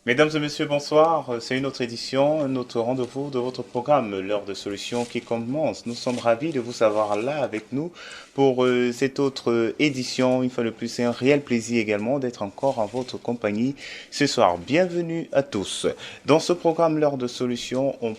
Mesdames et messieurs, bonsoir. C'est une autre édition, un autre rendez-vous de votre programme, l'heure de solution qui commence. Nous sommes ravis de vous avoir là avec nous pour cette autre édition. Une fois de plus, c'est un réel plaisir également d'être encore en votre compagnie ce soir. Bienvenue à tous. Dans ce programme, l'heure de solution, on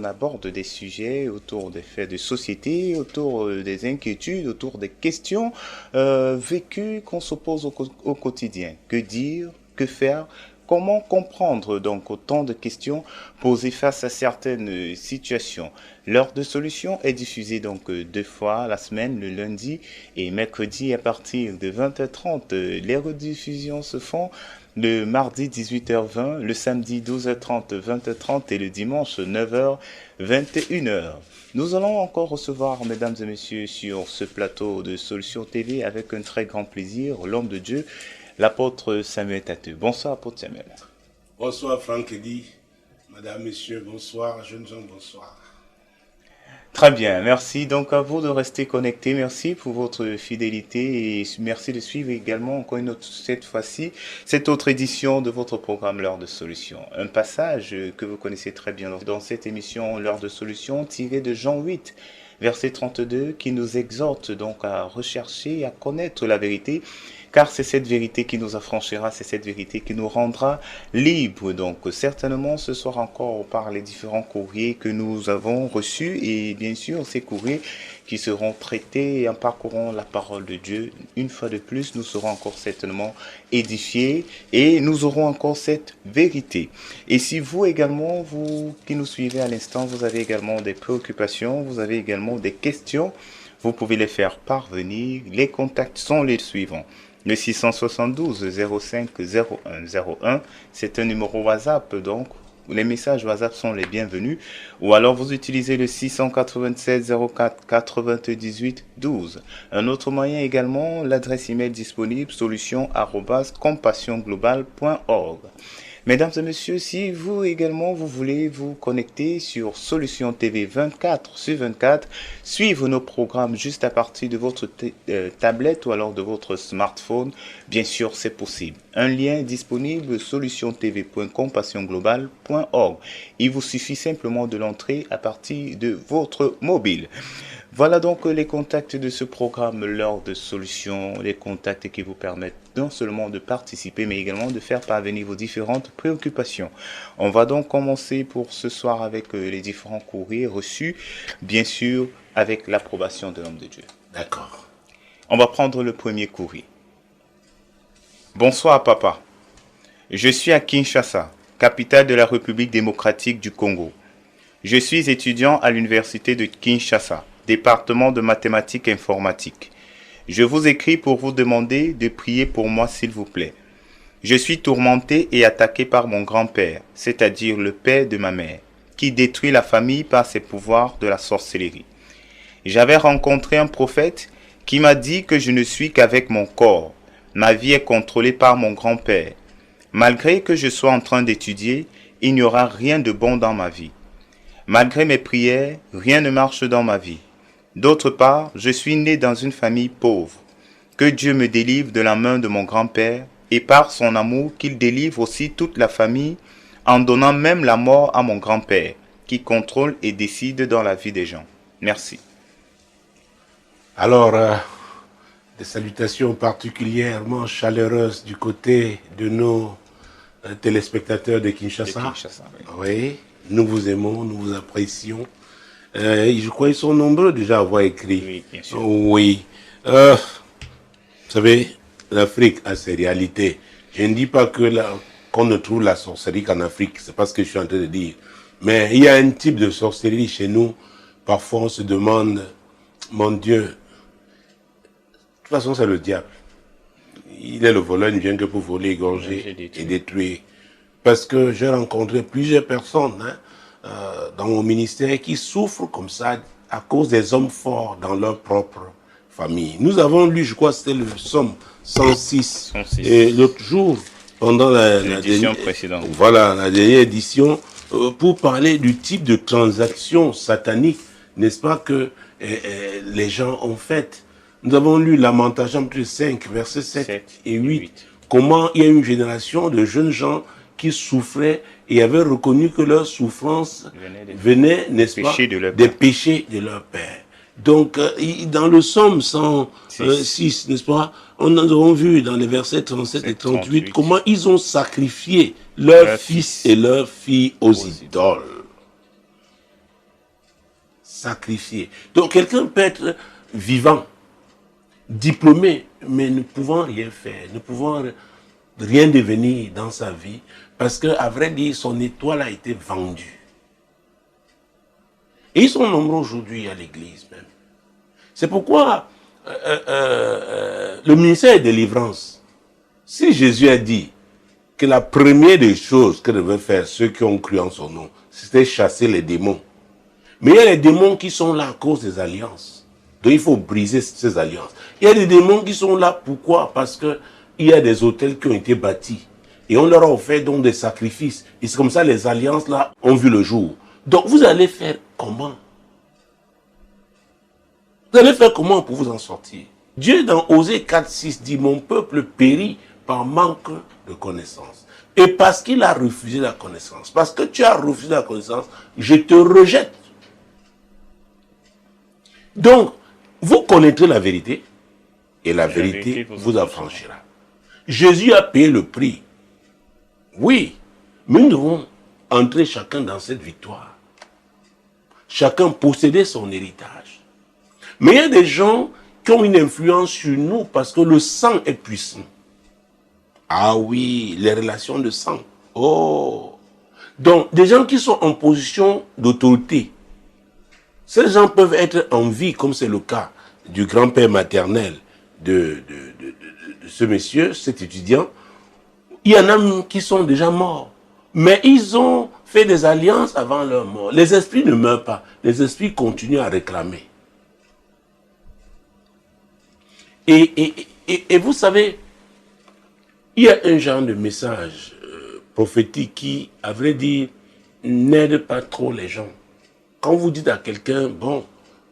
aborde des sujets autour des faits de société, autour des inquiétudes, autour des questions vécues qu'on se pose au quotidien. Que dire? Que faire? Comment comprendre donc autant de questions posées face à certaines situations? L'heure de solution est diffusée donc deux fois la semaine, le lundi et mercredi à partir de 20h30. Les rediffusions se font le mardi 18h20, le samedi 12h30, 20h30 et le dimanche 9h, 21h. Nous allons encore recevoir, mesdames et messieurs, sur ce plateau de Solutions TV avec un très grand plaisir, l'homme de Dieu, l'apôtre Samuel Tateux. Bonsoir, apôtre Samuel. Bonsoir, Franck Eddy. Madame, messieurs, bonsoir. Jeunes gens, bonsoir. Très bien, merci donc à vous de rester connectés. Merci pour votre fidélité et merci de suivre également encore une autre, cette fois-ci, cette autre édition de votre programme L'heure de solution. Un passage que vous connaissez très bien dans cette émission L'heure de solution tiré de Jean 8. Verset 32 qui nous exhorte donc à rechercher et à connaître la vérité, car c'est cette vérité qui nous affranchira, c'est cette vérité qui nous rendra libres. Donc certainement ce soir encore par les différents courriers que nous avons reçus et bien sûr ces courriers qui seront traités en parcourant la parole de Dieu. Une fois de plus, nous serons encore certainement édifiés et nous aurons encore cette vérité. Et si vous également, vous qui nous suivez à l'instant, vous avez également des préoccupations, vous avez également des questions, vous pouvez les faire parvenir. Les contacts sont les suivants. Le 672 05 01 01, c'est un numéro WhatsApp, donc les messages WhatsApp sont les bienvenus. Ou alors vous utilisez le 687 04 98 12. Un autre moyen également, l'adresse email disponible solution@compassionglobal.org. Mesdames et messieurs, si vous également vous voulez vous connecter sur Solution TV 24 sur 24, suivre nos programmes juste à partir de votre tablette ou alors de votre smartphone, bien sûr c'est possible. Un lien est disponible solutiontv.compassionglobal.org. Il vous suffit simplement de l'entrer à partir de votre mobile. Voilà donc les contacts de ce programme, l'heure de solution, les contacts qui vous permettent non seulement de participer, mais également de faire parvenir vos différentes préoccupations. On va donc commencer pour ce soir avec les différents courriers reçus, bien sûr avec l'approbation de l'homme de Dieu. D'accord. On va prendre le premier courrier. Bonsoir papa. Je suis à Kinshasa, capitale de la République démocratique du Congo. Je suis étudiant à l'université de Kinshasa, département de mathématiques et informatique. Je vous écris pour vous demander de prier pour moi s'il vous plaît. Je suis tourmenté et attaqué par mon grand-père, c'est-à-dire le père de ma mère, qui détruit la famille par ses pouvoirs de la sorcellerie. J'avais rencontré un prophète qui m'a dit que je ne suis qu'avec mon corps. Ma vie est contrôlée par mon grand-père. Malgré que je sois en train d'étudier, il n'y aura rien de bon dans ma vie. Malgré mes prières, rien ne marche dans ma vie. D'autre part, je suis né dans une famille pauvre. Que Dieu me délivre de la main de mon grand-père et par son amour qu'il délivre aussi toute la famille en donnant même la mort à mon grand-père qui contrôle et décide dans la vie des gens. Merci. Alors, des salutations particulièrement chaleureuses du côté de nos téléspectateurs de Kinshasa. Oui, nous vous aimons, nous vous apprécions. Je crois qu'ils sont nombreux déjà à avoir écrit. Oui, bien sûr. Oui. Vous savez, l'Afrique a ses réalités. Je ne dis pas que qu'on ne trouve la sorcellerie qu'en Afrique. C'est pas ce que je suis en train de dire. Mais il y a un type de sorcellerie chez nous. Parfois, on se demande, mon Dieu, de toute façon, c'est le diable. Il est le voleur, il ne vient que pour voler, égorger et détruire. Parce que j'ai rencontré plusieurs personnes dans mon ministère qui souffrent comme ça à cause des hommes forts dans leur propre famille. Nous avons lu, je crois, c'était le Somme 106. Et l'autre jour, pendant l'édition précédente. Voilà, la dernière édition, pour parler du type de transaction satanique, n'est-ce pas, que les gens ont fait. Nous avons lu Lamentation 5, versets 7 et 8. Comment il y a une génération de jeunes gens qui souffraient et avaient reconnu que leur souffrance venait, n'est-ce pas, des péchés de leur père. Donc, dans le psaume 106, n'est-ce pas, on a vu dans les versets 37 et 38 comment ils ont sacrifié leurs fils et leurs filles aux idoles. Sacrifié. Donc, quelqu'un peut être vivant, diplômé, mais ne pouvant rien faire, ne pouvant rien devenir dans sa vie, parce qu'à vrai dire, son étoile a été vendue. Et ils sont nombreux aujourd'hui à l'église même. C'est pourquoi le ministère de délivrance, si Jésus a dit que la première des choses que devaient faire ceux qui ont cru en son nom, c'était chasser les démons. Mais il y a les démons qui sont là à cause des alliances. Donc il faut briser ces alliances. Il y a des démons qui sont là, pourquoi? Parce qu'il y a des hôtels qui ont été bâtis. Et on leur a offert donc des sacrifices. Et c'est comme ça les alliances là ont vu le jour. Donc vous allez faire comment? Vous allez faire comment pour vous en sortir? Dieu dans Osée 4:6 dit, mon peuple périt par manque de connaissance. Et parce qu'il a refusé la connaissance, parce que tu as refusé la connaissance, je te rejette. Donc, vous connaîtrez la vérité, et la vérité vous affranchira. Jésus a payé le prix. Oui, mais nous devons entrer chacun dans cette victoire. Chacun posséder son héritage. Mais il y a des gens qui ont une influence sur nous parce que le sang est puissant. Ah oui, les relations de sang. Oh! Donc, des gens qui sont en position d'autorité. Ces gens peuvent être en vie, comme c'est le cas du grand-père maternel de ce monsieur, cet étudiant. Il y en a qui sont déjà morts. Mais ils ont fait des alliances avant leur mort. Les esprits ne meurent pas. Les esprits continuent à réclamer. Et vous savez, il y a un genre de message prophétique qui, à vrai dire, n'aide pas trop les gens. Quand vous dites à quelqu'un, bon,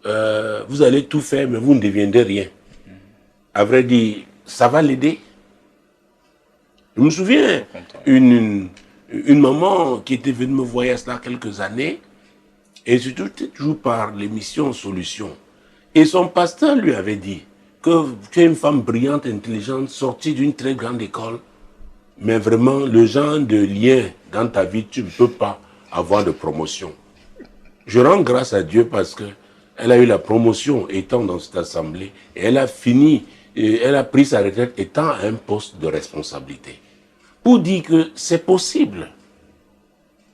vous allez tout faire, mais vous ne deviendrez rien. À vrai dire, ça va l'aider. Je me souviens, une maman qui était venue me voir il y a cela quelques années, et surtout toujours par l'émission Solution. Et son pasteur lui avait dit que tu es une femme brillante, intelligente, sortie d'une très grande école, mais vraiment, le genre de lien dans ta vie, tu ne peux pas avoir de promotion. Je rends grâce à Dieu parce que elle a eu la promotion étant dans cette assemblée et elle a fini, et elle a pris sa retraite étant à un poste de responsabilité. Pour dire que c'est possible.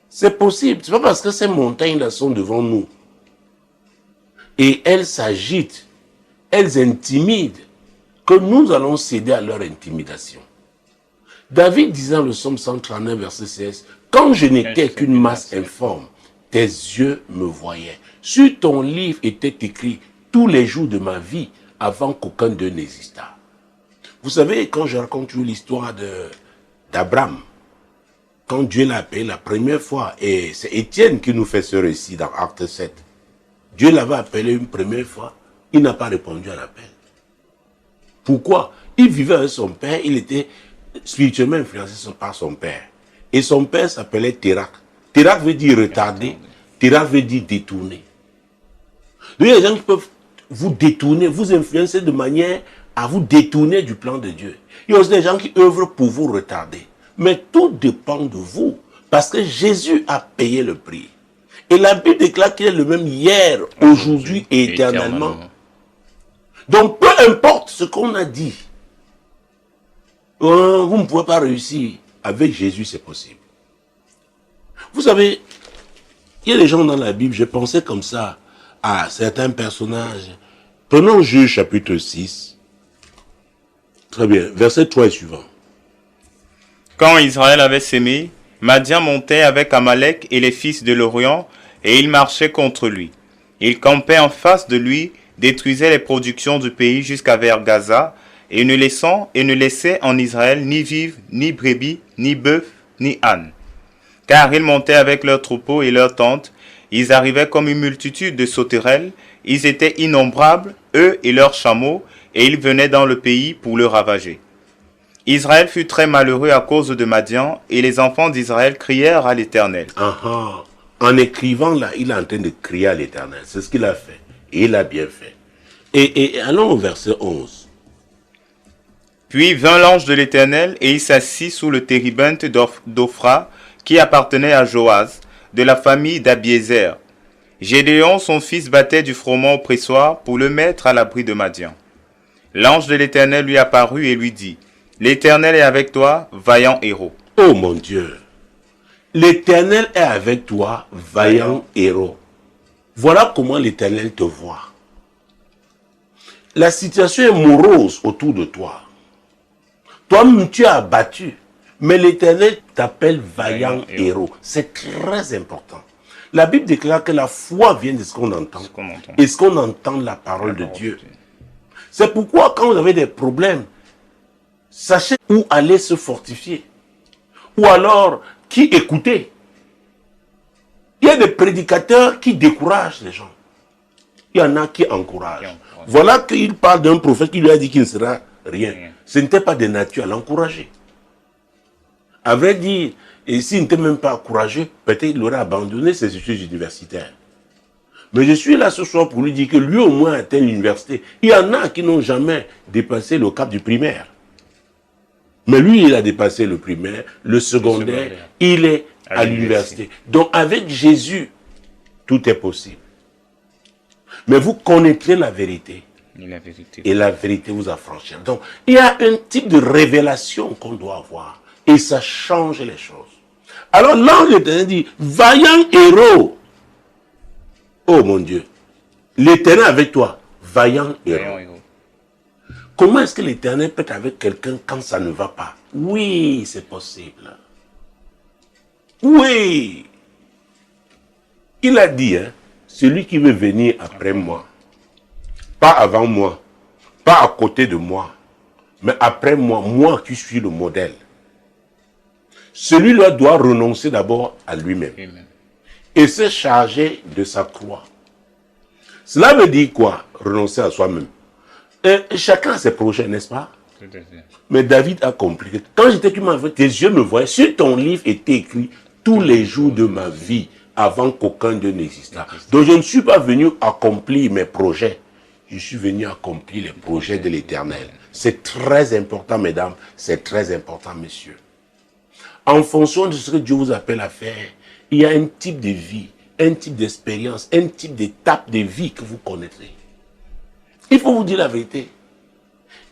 C'est possible. C'est pas parce que ces montagnes-là sont devant nous. Et elles s'agitent, elles intimident, que nous allons céder à leur intimidation. David disait dans le psaume 139, verset 16, « Quand je n'étais qu'une masse informe, tes yeux me voyaient. Sur ton livre était écrit tous les jours de ma vie avant qu'aucun d'eux n'existât. » Vous savez, quand je raconte l'histoire d'Abraham, quand Dieu l'a appelé la première fois, et c'est Étienne qui nous fait ce récit dans Acte 7, Dieu l'avait appelé une première fois, il n'a pas répondu à l'appel. Pourquoi? Il vivait avec son père, il était spirituellement influencé par son père. Et son père s'appelait Térak. Térak veut dire retarder, Térak veut dire détourner. Donc il y a des gens qui peuvent vous détourner, vous influencer de manière à vous détourner du plan de Dieu. Il y a aussi des gens qui œuvrent pour vous retarder. Mais tout dépend de vous. Parce que Jésus a payé le prix. Et la Bible déclare qu'il est le même hier, aujourd'hui et éternellement. Donc peu importe ce qu'on a dit, vous ne pouvez pas réussir. Avec Jésus, c'est possible. Vous savez, il y a des gens dans la Bible, je pensais comme ça à certains personnages. Prenons Juge chapitre 6. Très bien, verset 3 et suivant. Quand Israël avait sémé, Madian montait avec Amalek et les fils de l'Orient, et il marchait contre lui. Il campait en face de lui, détruisait les productions du pays jusqu'à vers Gaza, et ne laissait en Israël ni vivre, ni brebis, ni bœuf, ni âne. Car ils montaient avec leurs troupeaux et leurs tentes, ils arrivaient comme une multitude de sauterelles, ils étaient innombrables, eux et leurs chameaux, et ils venaient dans le pays pour le ravager. Israël fut très malheureux à cause de Madian, et les enfants d'Israël crièrent à l'Éternel. En écrivant là, il est en train de crier à l'Éternel. C'est ce qu'il a fait. Et il a bien fait. Et allons au verset 11. Puis vint l'ange de l'Éternel, et il s'assit sous le térébinthe d'Ophra, qui appartenait à Joas, de la famille d'Abiézer. Gédéon, son fils, battait du froment au pressoir pour le mettre à l'abri de Madian. L'ange de l'Éternel lui apparut et lui dit, « L'Éternel est avec toi, vaillant héros. » Oh mon Dieu, l'Éternel est avec toi, vaillant héros. Voilà comment l'Éternel te voit. La situation est morose autour de toi. Toi-même, tu es abattu. Mais l'Éternel t'appelle vaillant héros. C'est très important. La Bible déclare que la foi vient de ce qu'on entend. Et ce qu'on entend, la parole de Dieu. C'est pourquoi quand vous avez des problèmes, sachez où aller se fortifier. Ou alors, qui écouter. Il y a des prédicateurs qui découragent les gens. Il y en a qui encouragent. Voilà qu'il parle d'un prophète qui lui a dit qu'il ne sera rien. Ce n'était pas de nature à l'encourager. À vrai dire, et s'il n'était même pas encouragé, peut-être il aurait abandonné ses études universitaires. Mais je suis là ce soir pour lui dire que lui au moins a atteint l'université. Il y en a qui n'ont jamais dépassé le cap du primaire. Mais lui, il a dépassé le primaire, le secondaire, il est à l'université. Donc avec Jésus, tout est possible. Mais vous connaîtrez la vérité. Et la vérité vous affranchira. Donc, il y a un type de révélation qu'on doit avoir. Et ça change les choses. Alors l'ange l'Éternel dit, vaillant héros. Oh mon Dieu. L'Éternel avec toi, vaillant héros. Comment est-ce que l'Éternel peut être avec quelqu'un quand ça ne va pas? Oui, c'est possible. Oui. Il a dit, hein, celui qui veut venir après moi, pas avant moi, pas à côté de moi, mais après moi, moi qui suis le modèle. Celui-là doit renoncer d'abord à lui-même et se charger de sa croix. Cela veut dire quoi? Renoncer à soi-même. Chacun a ses projets, n'est-ce pas? Mais David a compris que quand j'étais humain, tes yeux me voyaient, sur ton livre était écrit tous les jours de ma vie avant qu'aucun d'eux n'existât. Donc je ne suis pas venu accomplir mes projets. Je suis venu accomplir les projets de l'Éternel. C'est très important, mesdames. C'est très important, messieurs. En fonction de ce que Dieu vous appelle à faire, il y a un type de vie, un type d'expérience, un type d'étape de vie que vous connaîtrez. Il faut vous dire la vérité.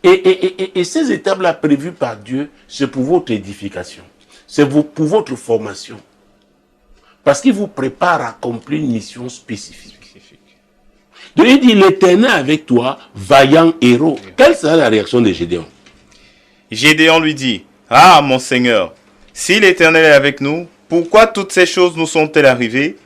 Et ces étapes-là prévues par Dieu, c'est pour votre édification. C'est pour votre formation. Parce qu'il vous prépare à accomplir une mission spécifique. Donc il dit, l'Éternel avec toi, vaillant héros. Quelle sera la réaction de Gédéon? Gédéon lui dit, ah mon Seigneur, si l'Éternel est avec nous, pourquoi toutes ces choses nous sont-elles arrivées?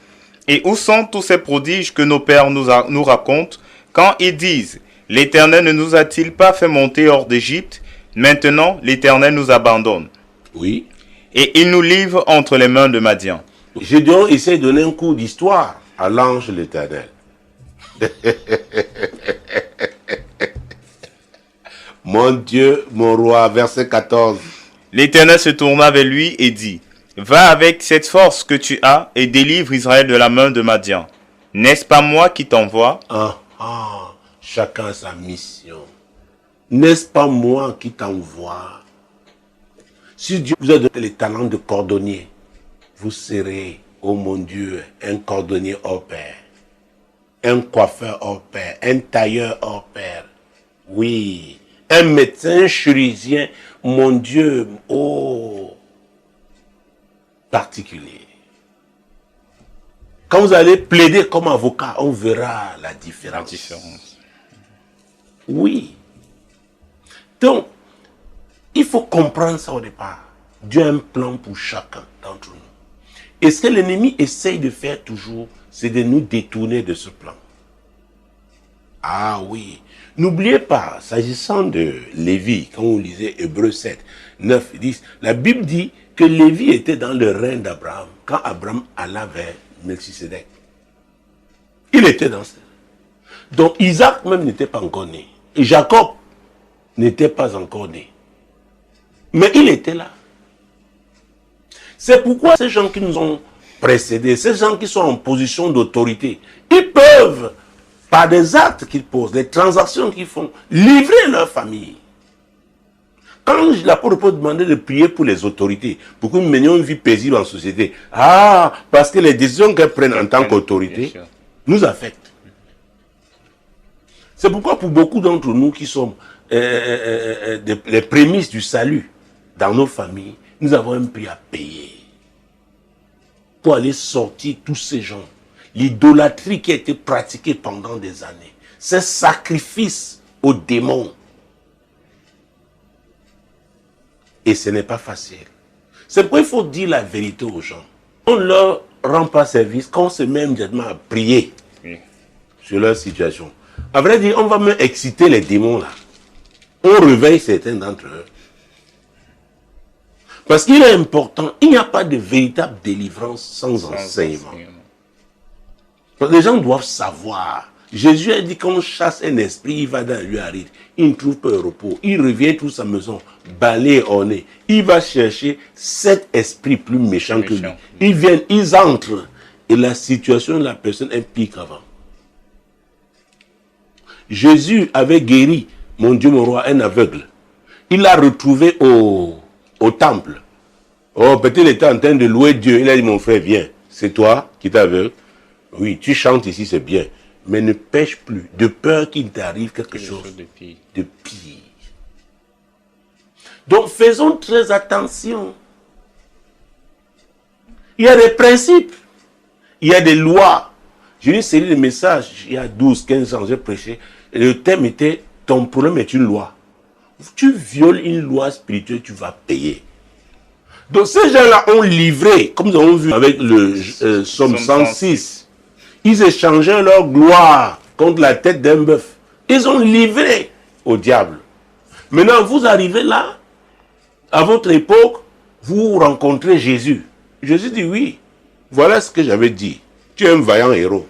Et où sont tous ces prodiges que nos pères nous racontent quand ils disent, l'Éternel ne nous a-t-il pas fait monter hors d'Égypte? Maintenant, l'Éternel nous abandonne. Oui. Et il nous livre entre les mains de Madian. Gédéon essaie de donner un cours d'histoire à l'ange de l'Éternel. Mon Dieu, mon roi, verset 14. L'Éternel se tourna vers lui et dit, va avec cette force que tu as et délivre Israël de la main de Madian. N'est-ce pas moi qui t'envoie? Chacun a sa mission. N'est-ce pas moi qui t'envoie? Si Dieu vous a donné les talents de cordonnier, vous serez, oh mon Dieu, un cordonnier hors pair, un coiffeur hors pair, un tailleur hors pair. Oui, un médecin, un chirurgien, mon Dieu, oh, particulier. Quand vous allez plaider comme avocat, on verra la différence. Oui. Donc, il faut comprendre ça au départ. Dieu a un plan pour chacun d'entre nous. Et ce que l'ennemi essaye de faire toujours, c'est de nous détourner de ce plan. Ah oui. N'oubliez pas, s'agissant de Lévi, quand vous lisez Hébreux 7, 9, 10, la Bible dit que Lévi était dans le règne d'Abraham, quand Abraham alla vers Melchisedec. Il était dans ce. Donc Isaac même n'était pas encore né. Et Jacob n'était pas encore né. Mais il était là. C'est pourquoi ces gens qui nous ont précédés, ces gens qui sont en position d'autorité, ils peuvent, par des actes qu'ils posent, des transactions qu'ils font, livrer leur famille. Quand l'apôtre peut demander de prier pour les autorités, pour que nous menions une vie paisible en société, parce que les décisions qu'elles prennent en tant qu'autorité nous affectent. C'est pourquoi pour beaucoup d'entre nous qui sommes les prémices du salut dans nos familles, nous avons un prix à payer pour aller sortir tous ces gens. L'idolâtrie qui a été pratiquée pendant des années, ces sacrifices aux démons. Et ce n'est pas facile. C'est pourquoi il faut dire la vérité aux gens. On ne leur rend pas service quand on se met immédiatement à prier sur leur situation. À vrai dire, on va même exciter les démons là. On réveille certains d'entre eux. Parce qu'il est important, il n'y a pas de véritable délivrance sans enseignement. Les gens doivent savoir. Jésus a dit qu'on chasse un esprit, il va dans un lieu aride, il ne trouve pas de repos, il revient toute sa maison, balayé au nez. Il va chercher 7 esprits plus méchants que lui. Ils viennent, ils entrent, et la situation de la personne est pire qu'avant. Jésus avait guéri, mon Dieu, mon roi, un aveugle. Il l'a retrouvé au temple. Oh, peut-être il était en train de louer Dieu. Il a dit, mon frère, viens, c'est toi qui es aveugle. Oui, tu chantes ici, c'est bien. Mais ne pêche plus, de peur qu'il t'arrive quelque chose de pire. Donc, faisons très attention. Il y a des principes, il y a des lois. J'ai eu une série de messages, il y a 12, 15 ans, j'ai prêché. Et le thème était, ton problème est une loi. Tu violes une loi spirituelle, tu vas payer. Donc, ces gens-là ont livré, comme nous avons vu avec le Somme 106, ils échangeaient leur gloire contre la tête d'un bœuf. Ils ont livré au diable. Maintenant, vous arrivez là, à votre époque, vous rencontrez Jésus. Jésus dit oui, voilà ce que j'avais dit. Tu es un vaillant héros.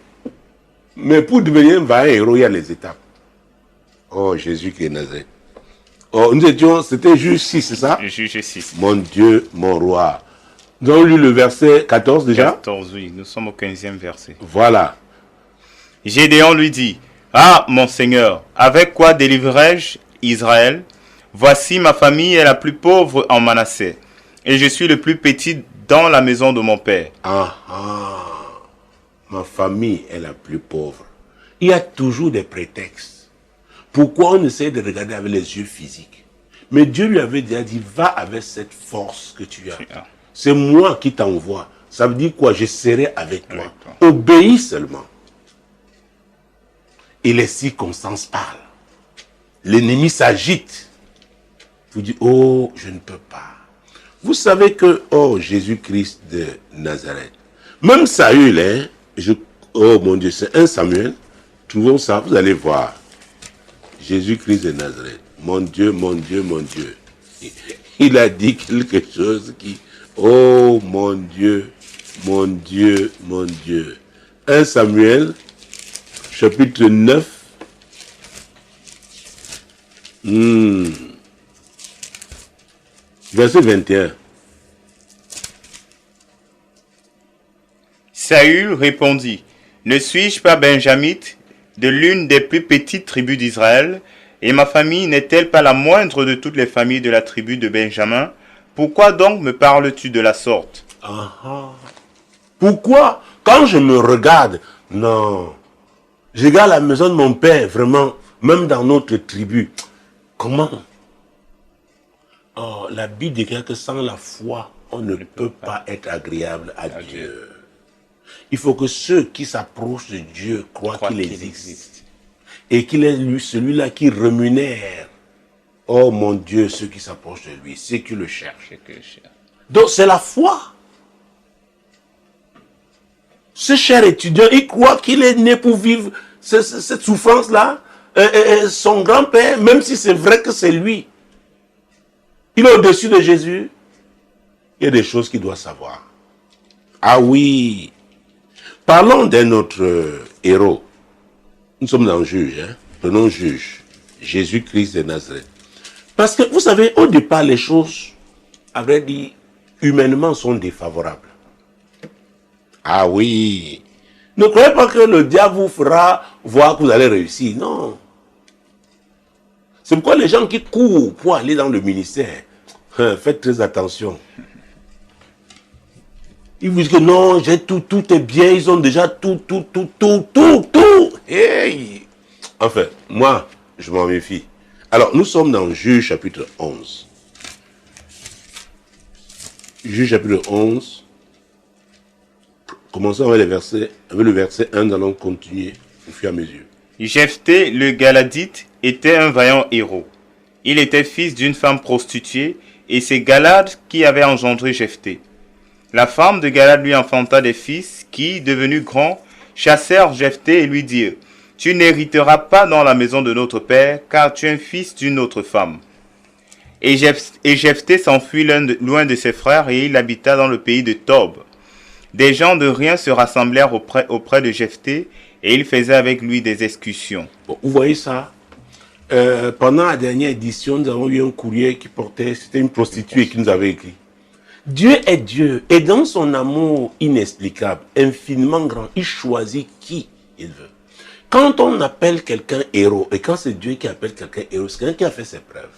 Mais pour devenir un vaillant héros, il y a les étapes. Oh, Jésus qui est Nazareth. Oh, nous étions, c'était Juge 6, c'est ça? Juge 6. Mon Dieu, mon roi. Nous avons lu le verset 14 déjà? 14, oui, nous sommes au 15e verset. Voilà. Gédéon lui dit, ah, mon Seigneur, avec quoi délivrerai-je Israël? Voici ma famille est la plus pauvre en Manassé, et je suis le plus petit dans la maison de mon père. Ma famille est la plus pauvre. Il y a toujours des prétextes. Pourquoi on essaie de regarder avec les yeux physiques? Mais Dieu lui avait déjà dit, va avec cette force que tu as. C'est moi qui t'envoie. Ça veut dire quoi? Je serai avec toi. Obéis seulement. Et les circonstances parlent. L'ennemi s'agite. Vous dites, oh, je ne peux pas. Vous savez que, oh, Jésus-Christ de Nazareth. Même Saül, hein, oh mon Dieu, c'est 1 Samuel. Trouvons ça, vous allez voir. Jésus-Christ de Nazareth. Mon Dieu, mon Dieu, mon Dieu. Il a dit quelque chose qui, oh mon Dieu, mon Dieu, mon Dieu. 1 Samuel, chapitre 9. Verset 21. Saül répondit, ne suis-je pas benjamite de l'une des plus petites tribus d'Israël, et ma famille n'est-elle pas la moindre de toutes les familles de la tribu de Benjamin? Pourquoi donc me parles-tu de la sorte? Pourquoi? Quand je me regarde, non. Je regarde la maison de mon père, vraiment, même dans notre tribu. Comment? Oh, la Bible déclare que sans la foi, on ne peut pas être agréable à Dieu. Il faut que ceux qui s'approchent de Dieu croient qu'il existe. Et qu'il est lui, celui-là qui rémunère. Oh mon Dieu, ceux qui s'approchent de lui, ceux qui le cherchent. Donc c'est la foi. Ce cher étudiant, il croit qu'il est né pour vivre cette souffrance-là. Son grand-père, même si c'est vrai que c'est lui, il est au-dessus de Jésus. Il y a des choses qu'il doit savoir. Ah oui. Parlons d'un autre héros. Nous sommes dans Juge. Hein? Prenons Juge. Jésus-Christ de Nazareth. Parce que, vous savez, au départ, les choses à vrai dire, humainement sont défavorables. Ah oui. Ne croyez pas que le diable vous fera voir que vous allez réussir. Non. C'est pourquoi les gens qui courent pour aller dans le ministère, faites très attention. Ils vous disent que non, j'ai tout, tout est bien, ils ont déjà tout. Hey. Enfin, moi, je m'en méfie. Alors, nous sommes dans Juge chapitre 11. Juge chapitre 11. Commençons avec le verset 1, nous allons continuer au fur et à mesure. Jephthé le Galadite était un vaillant héros. Il était fils d'une femme prostituée, et c'est Galad qui avait engendré Jephthé. La femme de Galad lui enfanta des fils qui, devenus grands, chassèrent Jephthé et lui dirent: Tu n'hériteras pas dans la maison de notre père, car tu es un fils d'une autre femme. Et Jephthé s'enfuit loin de ses frères, et il habita dans le pays de Tob. Des gens de rien se rassemblèrent auprès de Jephthé, et ils faisaient avec lui des excursions. Bon, vous voyez ça? Pendant la dernière édition, nous avons eu un courrier qui portait, c'était une prostituée qui nous avait écrit. Dieu est Dieu, et dans son amour inexplicable, infiniment grand, il choisit qui il veut. Quand on appelle quelqu'un héros, et quand c'est Dieu qui appelle quelqu'un héros, c'est quelqu'un qui a fait ses preuves.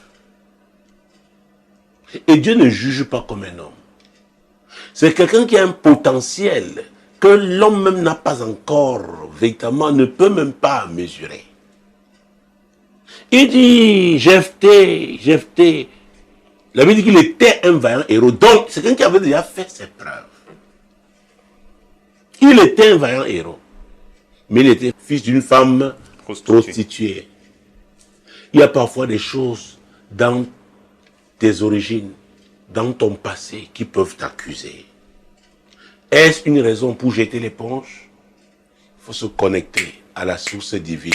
Et Dieu ne juge pas comme un homme. C'est quelqu'un qui a un potentiel que l'homme même n'a pas encore, véritablement, ne peut même pas mesurer. Il dit, Jephthé, la Bible dit qu'il était un vaillant héros. Donc, c'est quelqu'un qui avait déjà fait ses preuves. Il était un vaillant héros. Mais il était fils d'une femme prostituée. Il y a parfois des choses dans tes origines, dans ton passé, qui peuvent t'accuser. Est-ce une raison pour jeter l'éponge? Il faut se connecter à la source divine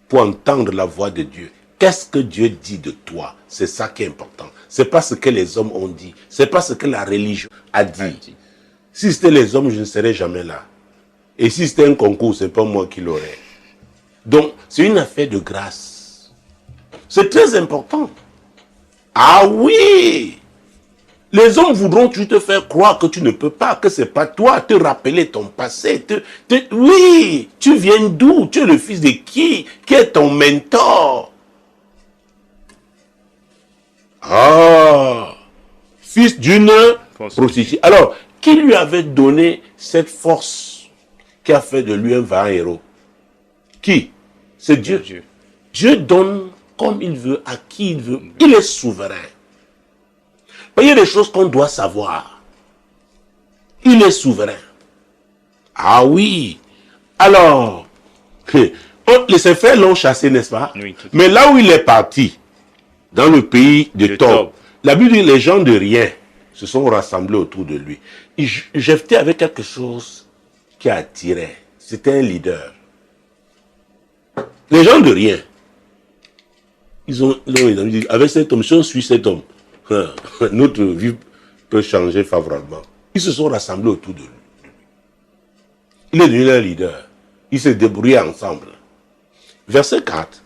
pour entendre la voix de Dieu. Qu'est-ce que Dieu dit de toi? C'est ça qui est important. C'est pas ce que les hommes ont dit. C'est pas ce que la religion a dit. Si c'était les hommes, je ne serais jamais là. Et si c'était un concours, c'est pas moi qui l'aurais. Donc, c'est une affaire de grâce. C'est très important. Ah oui! Les hommes voudront toujours te faire croire que tu ne peux pas, que c'est pas toi, te rappeler ton passé. Oui, tu viens d'où? Tu es le fils de qui? Qui est ton mentor? Ah, fils d'une prostituée. Alors, qui lui avait donné cette force qui a fait de lui un vaillant héros? Qui? C'est Dieu. Dieu donne comme il veut, à qui il veut. Il est souverain. Il y a des choses qu'on doit savoir. Il est souverain. Ah oui. Alors, ses frères l'ont chassé, n'est-ce pas? Oui, mais là où il est parti, dans le pays de Tob, la Bible dit les gens de rien se sont rassemblés autour de lui. Jephthé avait quelque chose qui attirait. C'était un leader. Les gens de rien, ils ont dit, avec cet homme, si on suit cet homme, notre vie peut changer favorablement. Ils se sont rassemblés autour de lui. Il est devenu un leader. Ils se débrouillaient ensemble. Verset 4.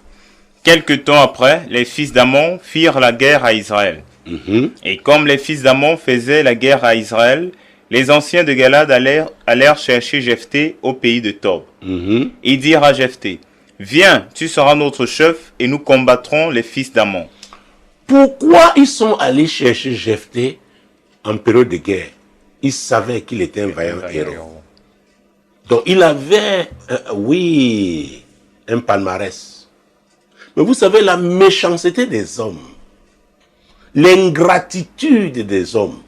Quelque temps après, les fils d'Ammon firent la guerre à Israël. Et comme les fils d'Ammon faisaient la guerre à Israël, les anciens de Galad allèrent chercher Jephthé au pays de Tob. Ils dirent à Jephthé: Viens, tu seras notre chef et nous combattrons les fils d'Ammon. Pourquoi ils sont allés chercher Jephthé en période de guerre? Ils savaient qu'il était un vaillant héros. Donc il avait, un palmarès. Mais vous savez, la méchanceté des hommes, l'ingratitude des hommes,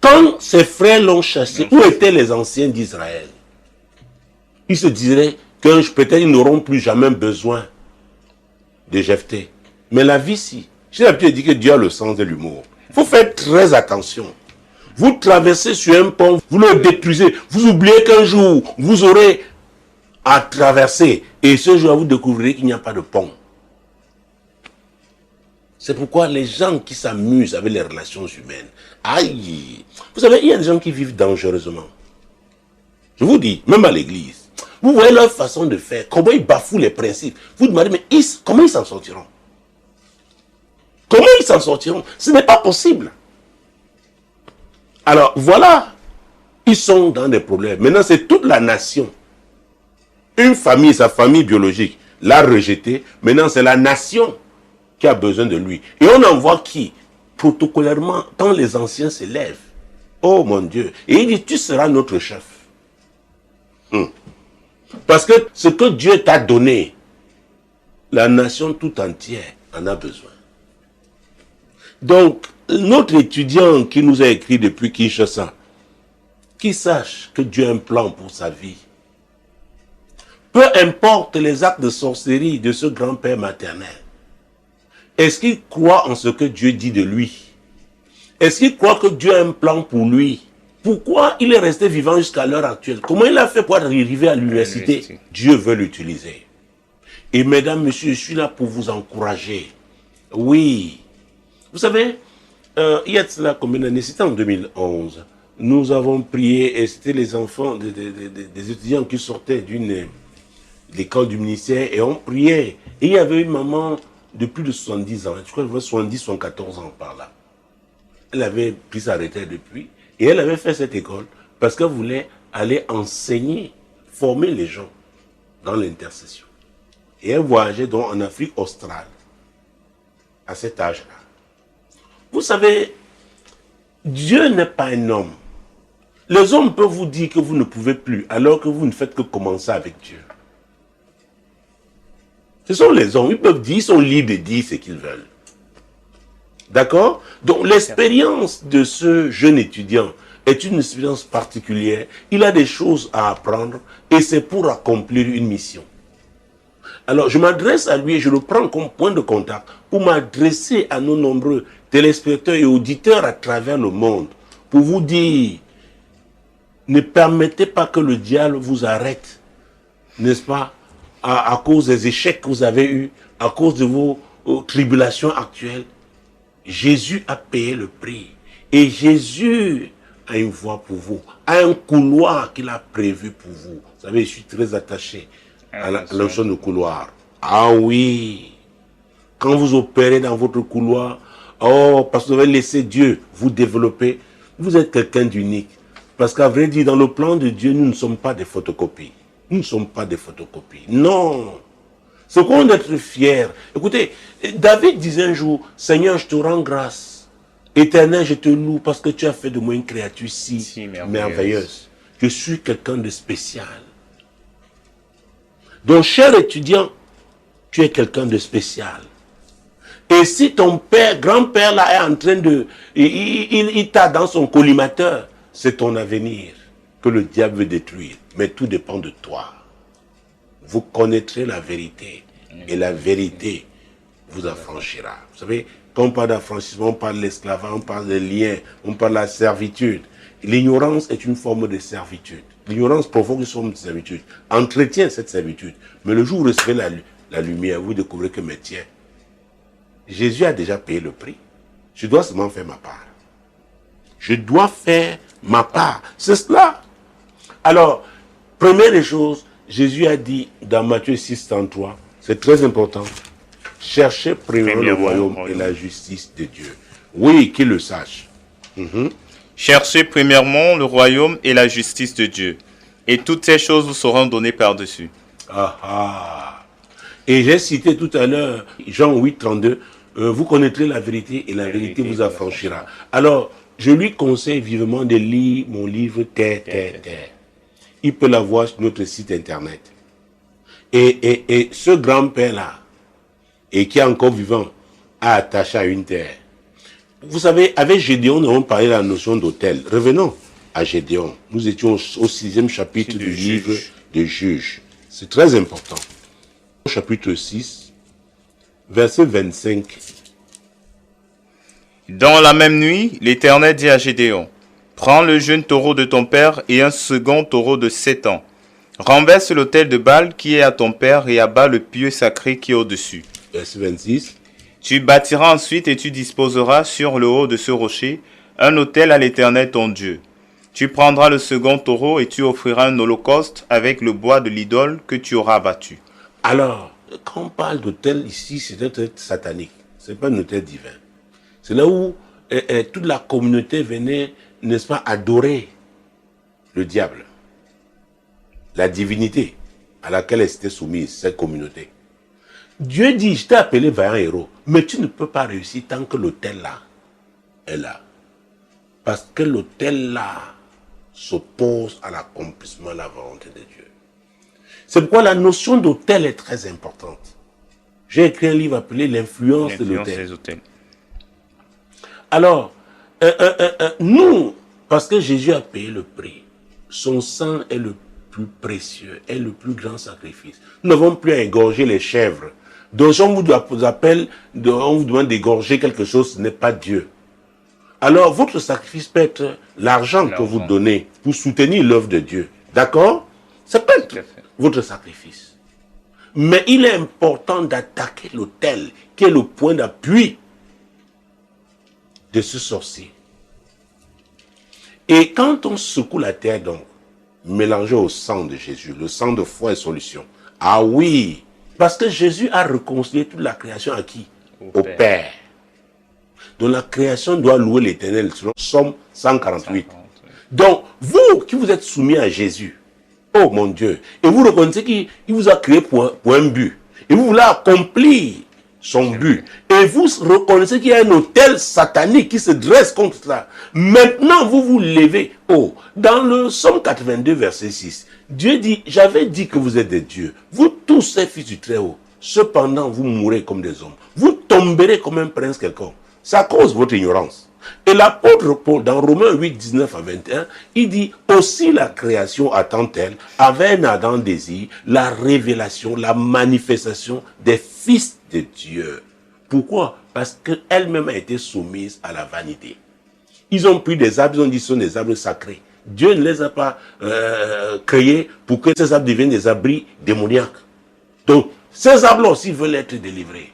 quand ses frères l'ont chassé, où étaient les anciens d'Israël? Ils se diraient que peut-être ils n'auront plus jamais besoin de Jephthé. Mais la vie, si. J'ai l'habitude de dire que Dieu a le sens de l'humour. Il faut faire très attention. Vous traversez sur un pont, vous le détruisez. Vous oubliez qu'un jour, vous aurez à traverser. Et ce jour, vous découvrirez qu'il n'y a pas de pont. C'est pourquoi les gens qui s'amusent avec les relations humaines, aïe, vous savez, il y a des gens qui vivent dangereusement. Je vous dis, même à l'église, vous voyez leur façon de faire, comment ils bafouent les principes. Vous demandez, mais comment ils s'en sortiront? Comment ils s'en sortiront? Ce n'est pas possible. Alors, voilà, ils sont dans des problèmes. Maintenant, c'est toute la nation. Une famille, sa famille biologique, l'a rejeté. Maintenant, c'est la nation qui a besoin de lui. Et on envoie qui? Protocolairement, quand les anciens se lèvent. Oh mon Dieu. Et il dit, tu seras notre chef. Parce que ce que Dieu t'a donné, la nation tout entière en a besoin. Donc, notre étudiant qui nous a écrit depuis Kinshasa, qu'il sache que Dieu a un plan pour sa vie. Peu importe les actes de sorcellerie de ce grand-père maternel, est-ce qu'il croit en ce que Dieu dit de lui? Est-ce qu'il croit que Dieu a un plan pour lui? Pourquoi il est resté vivant jusqu'à l'heure actuelle? Comment il a fait pour arriver à l'université? Dieu veut l'utiliser. Et mesdames, messieurs, je suis là pour vous encourager. Oui. Vous savez, il y a cela combien d'années? C'était en 2011. Nous avons prié et c'était les enfants des étudiants qui sortaient d'une l'école du ministère et on priait. Et il y avait une maman de plus de 70 ans, je crois qu'elle avait 70, 74 ans par là. Elle avait pris sa retraite depuis et elle avait fait cette école parce qu'elle voulait aller enseigner, former les gens dans l'intercession. Et elle voyageait donc en Afrique australe à cet âge-là. Vous savez, Dieu n'est pas un homme. Les hommes peuvent vous dire que vous ne pouvez plus alors que vous ne faites que commencer avec Dieu. Ce sont les hommes, ils peuvent dire, ils sont libres de dire ce qu'ils veulent. D'accord? Donc l'expérience de ce jeune étudiant est une expérience particulière. Il a des choses à apprendre et c'est pour accomplir une mission. Alors je m'adresse à lui et je le prends comme point de contact pour m'adresser à nos nombreux téléspectateurs et auditeurs à travers le monde pour vous dire, ne permettez pas que le diable vous arrête, n'est-ce pas, à cause des échecs que vous avez eus, à cause de vos tribulations actuelles. Jésus a payé le prix. Et Jésus a une voie pour vous, a un couloir qu'il a prévu pour vous. Vous savez, je suis très attaché à la notion de couloir. Ah oui. Quand vous opérez dans votre couloir, oh, parce que vous avez laissé Dieu vous développer, vous êtes quelqu'un d'unique. Parce qu'à vrai dire, dans le plan de Dieu, nous ne sommes pas des photocopies. Nous ne sommes pas des photocopies. Non. C'est qu'on doit être fier. Écoutez, David disait un jour, Seigneur, je te rends grâce. Éternel, je te loue parce que tu as fait de moi une créature si merveilleuse. Je suis quelqu'un de spécial. Donc, cher étudiant, tu es quelqu'un de spécial. Et si ton père, grand-père là est en train de... Il t'a dans son collimateur, c'est ton avenir que le diable veut détruire. Mais tout dépend de toi. Vous connaîtrez la vérité. Et la vérité vous affranchira. Vous savez, quand on parle d'affranchissement, on parle de l'esclavage, on parle de liens, on parle de la servitude. L'ignorance est une forme de servitude. L'ignorance provoque une forme de servitude. Entretient cette servitude. Mais le jour où vous recevez la lumière, vous découvrez que, mais tiens, Jésus a déjà payé le prix. Je dois seulement faire ma part. Je dois faire ma part. C'est cela. Alors, première des choses, Jésus a dit dans Matthieu 6, 33, c'est très important, cherchez premièrement le royaume et la justice de Dieu. Oui, qu'il le sache. Cherchez premièrement le royaume et la justice de Dieu, et toutes ces choses vous seront données par-dessus. Ah ah. Et j'ai cité tout à l'heure Jean 8, 32, vous connaîtrez la vérité et la vérité vous affranchira. Alors, je lui conseille vivement de lire mon livre Terre, Terre, Terre. Il peut l'avoir sur notre site internet. Et ce grand-père-là, et qui est encore vivant, a attaché à une terre. Vous savez, avec Gédéon, nous avons parlé de la notion d'autel. Revenons à Gédéon. Nous étions au 6e chapitre du livre des Juges. C'est très important. Chapitre 6, verset 25. Dans la même nuit, l'Éternel dit à Gédéon, prends le jeune taureau de ton père et un second taureau de 7 ans. Renverse l'autel de Baal qui est à ton père et abat le pieu sacré qui est au-dessus. Verset 26. Tu bâtiras ensuite et tu disposeras sur le haut de ce rocher un autel à l'Éternel ton Dieu. Tu prendras le second taureau et tu offriras un holocauste avec le bois de l'idole que tu auras abattu. Alors, quand on parle d'autel ici, c'est un autel satanique. Ce n'est pas un autel divin. C'est là où toute la communauté venait n'est-ce pas, adorer le diable, la divinité à laquelle était soumise cette communauté. Dieu dit, je t'ai appelé vaillant héros, mais tu ne peux pas réussir tant que l'autel là est là. Parce que l'autel là s'oppose à l'accomplissement de la volonté de Dieu. C'est pourquoi la notion d'autel est très importante. J'ai écrit un livre appelé L'influence de l'autel. Alors, nous, parce que Jésus a payé le prix, son sang est le plus précieux, est le plus grand sacrifice. Nous n'avons plus à égorger les chèvres. Donc, on vous appelle, on vous demande d'égorger quelque chose, ce n'est pas Dieu. Alors, votre sacrifice peut être l'argent que vous donnez pour soutenir l'œuvre de Dieu. D'accord? Ça peut être votre sacrifice. Mais il est important d'attaquer l'autel, qui est le point d'appui de ce sorcier. Et quand on secoue la terre, donc, mélangé au sang de Jésus, le sang de foi et solution. Ah oui, parce que Jésus a réconcilié toute la création à qui? Au Père. Donc la création doit louer l'Éternel, selon Somme 148. Donc, vous qui vous êtes soumis à Jésus, oh mon Dieu, et vous reconnaissez qu'il vous a créé pour un but, et vous voulez accomplir son but, et vous reconnaissez qu'il y a un autel satanique qui se dresse contre cela. Maintenant, vous vous levez. Oh, dans le Somme 82, verset 6, Dieu dit, j'avais dit que vous êtes des dieux, vous tous êtes fils du Très-Haut, cependant vous mourrez comme des hommes, vous tomberez comme un prince quelconque. C'est à cause de votre ignorance. Et l'apôtre Paul, dans Romains 8, 19 à 21, il dit, aussi la création attend-elle, avec un ardent désir, la révélation, la manifestation des fils de Dieu. Pourquoi? Parce qu'elle-même a été soumise à la vanité. Ils ont pris des arbres, ils ont dit, ce sont des arbres sacrés. Dieu ne les a pas créés pour que ces arbres deviennent des abris démoniaques. Donc, ces arbres aussi veulent être délivrés.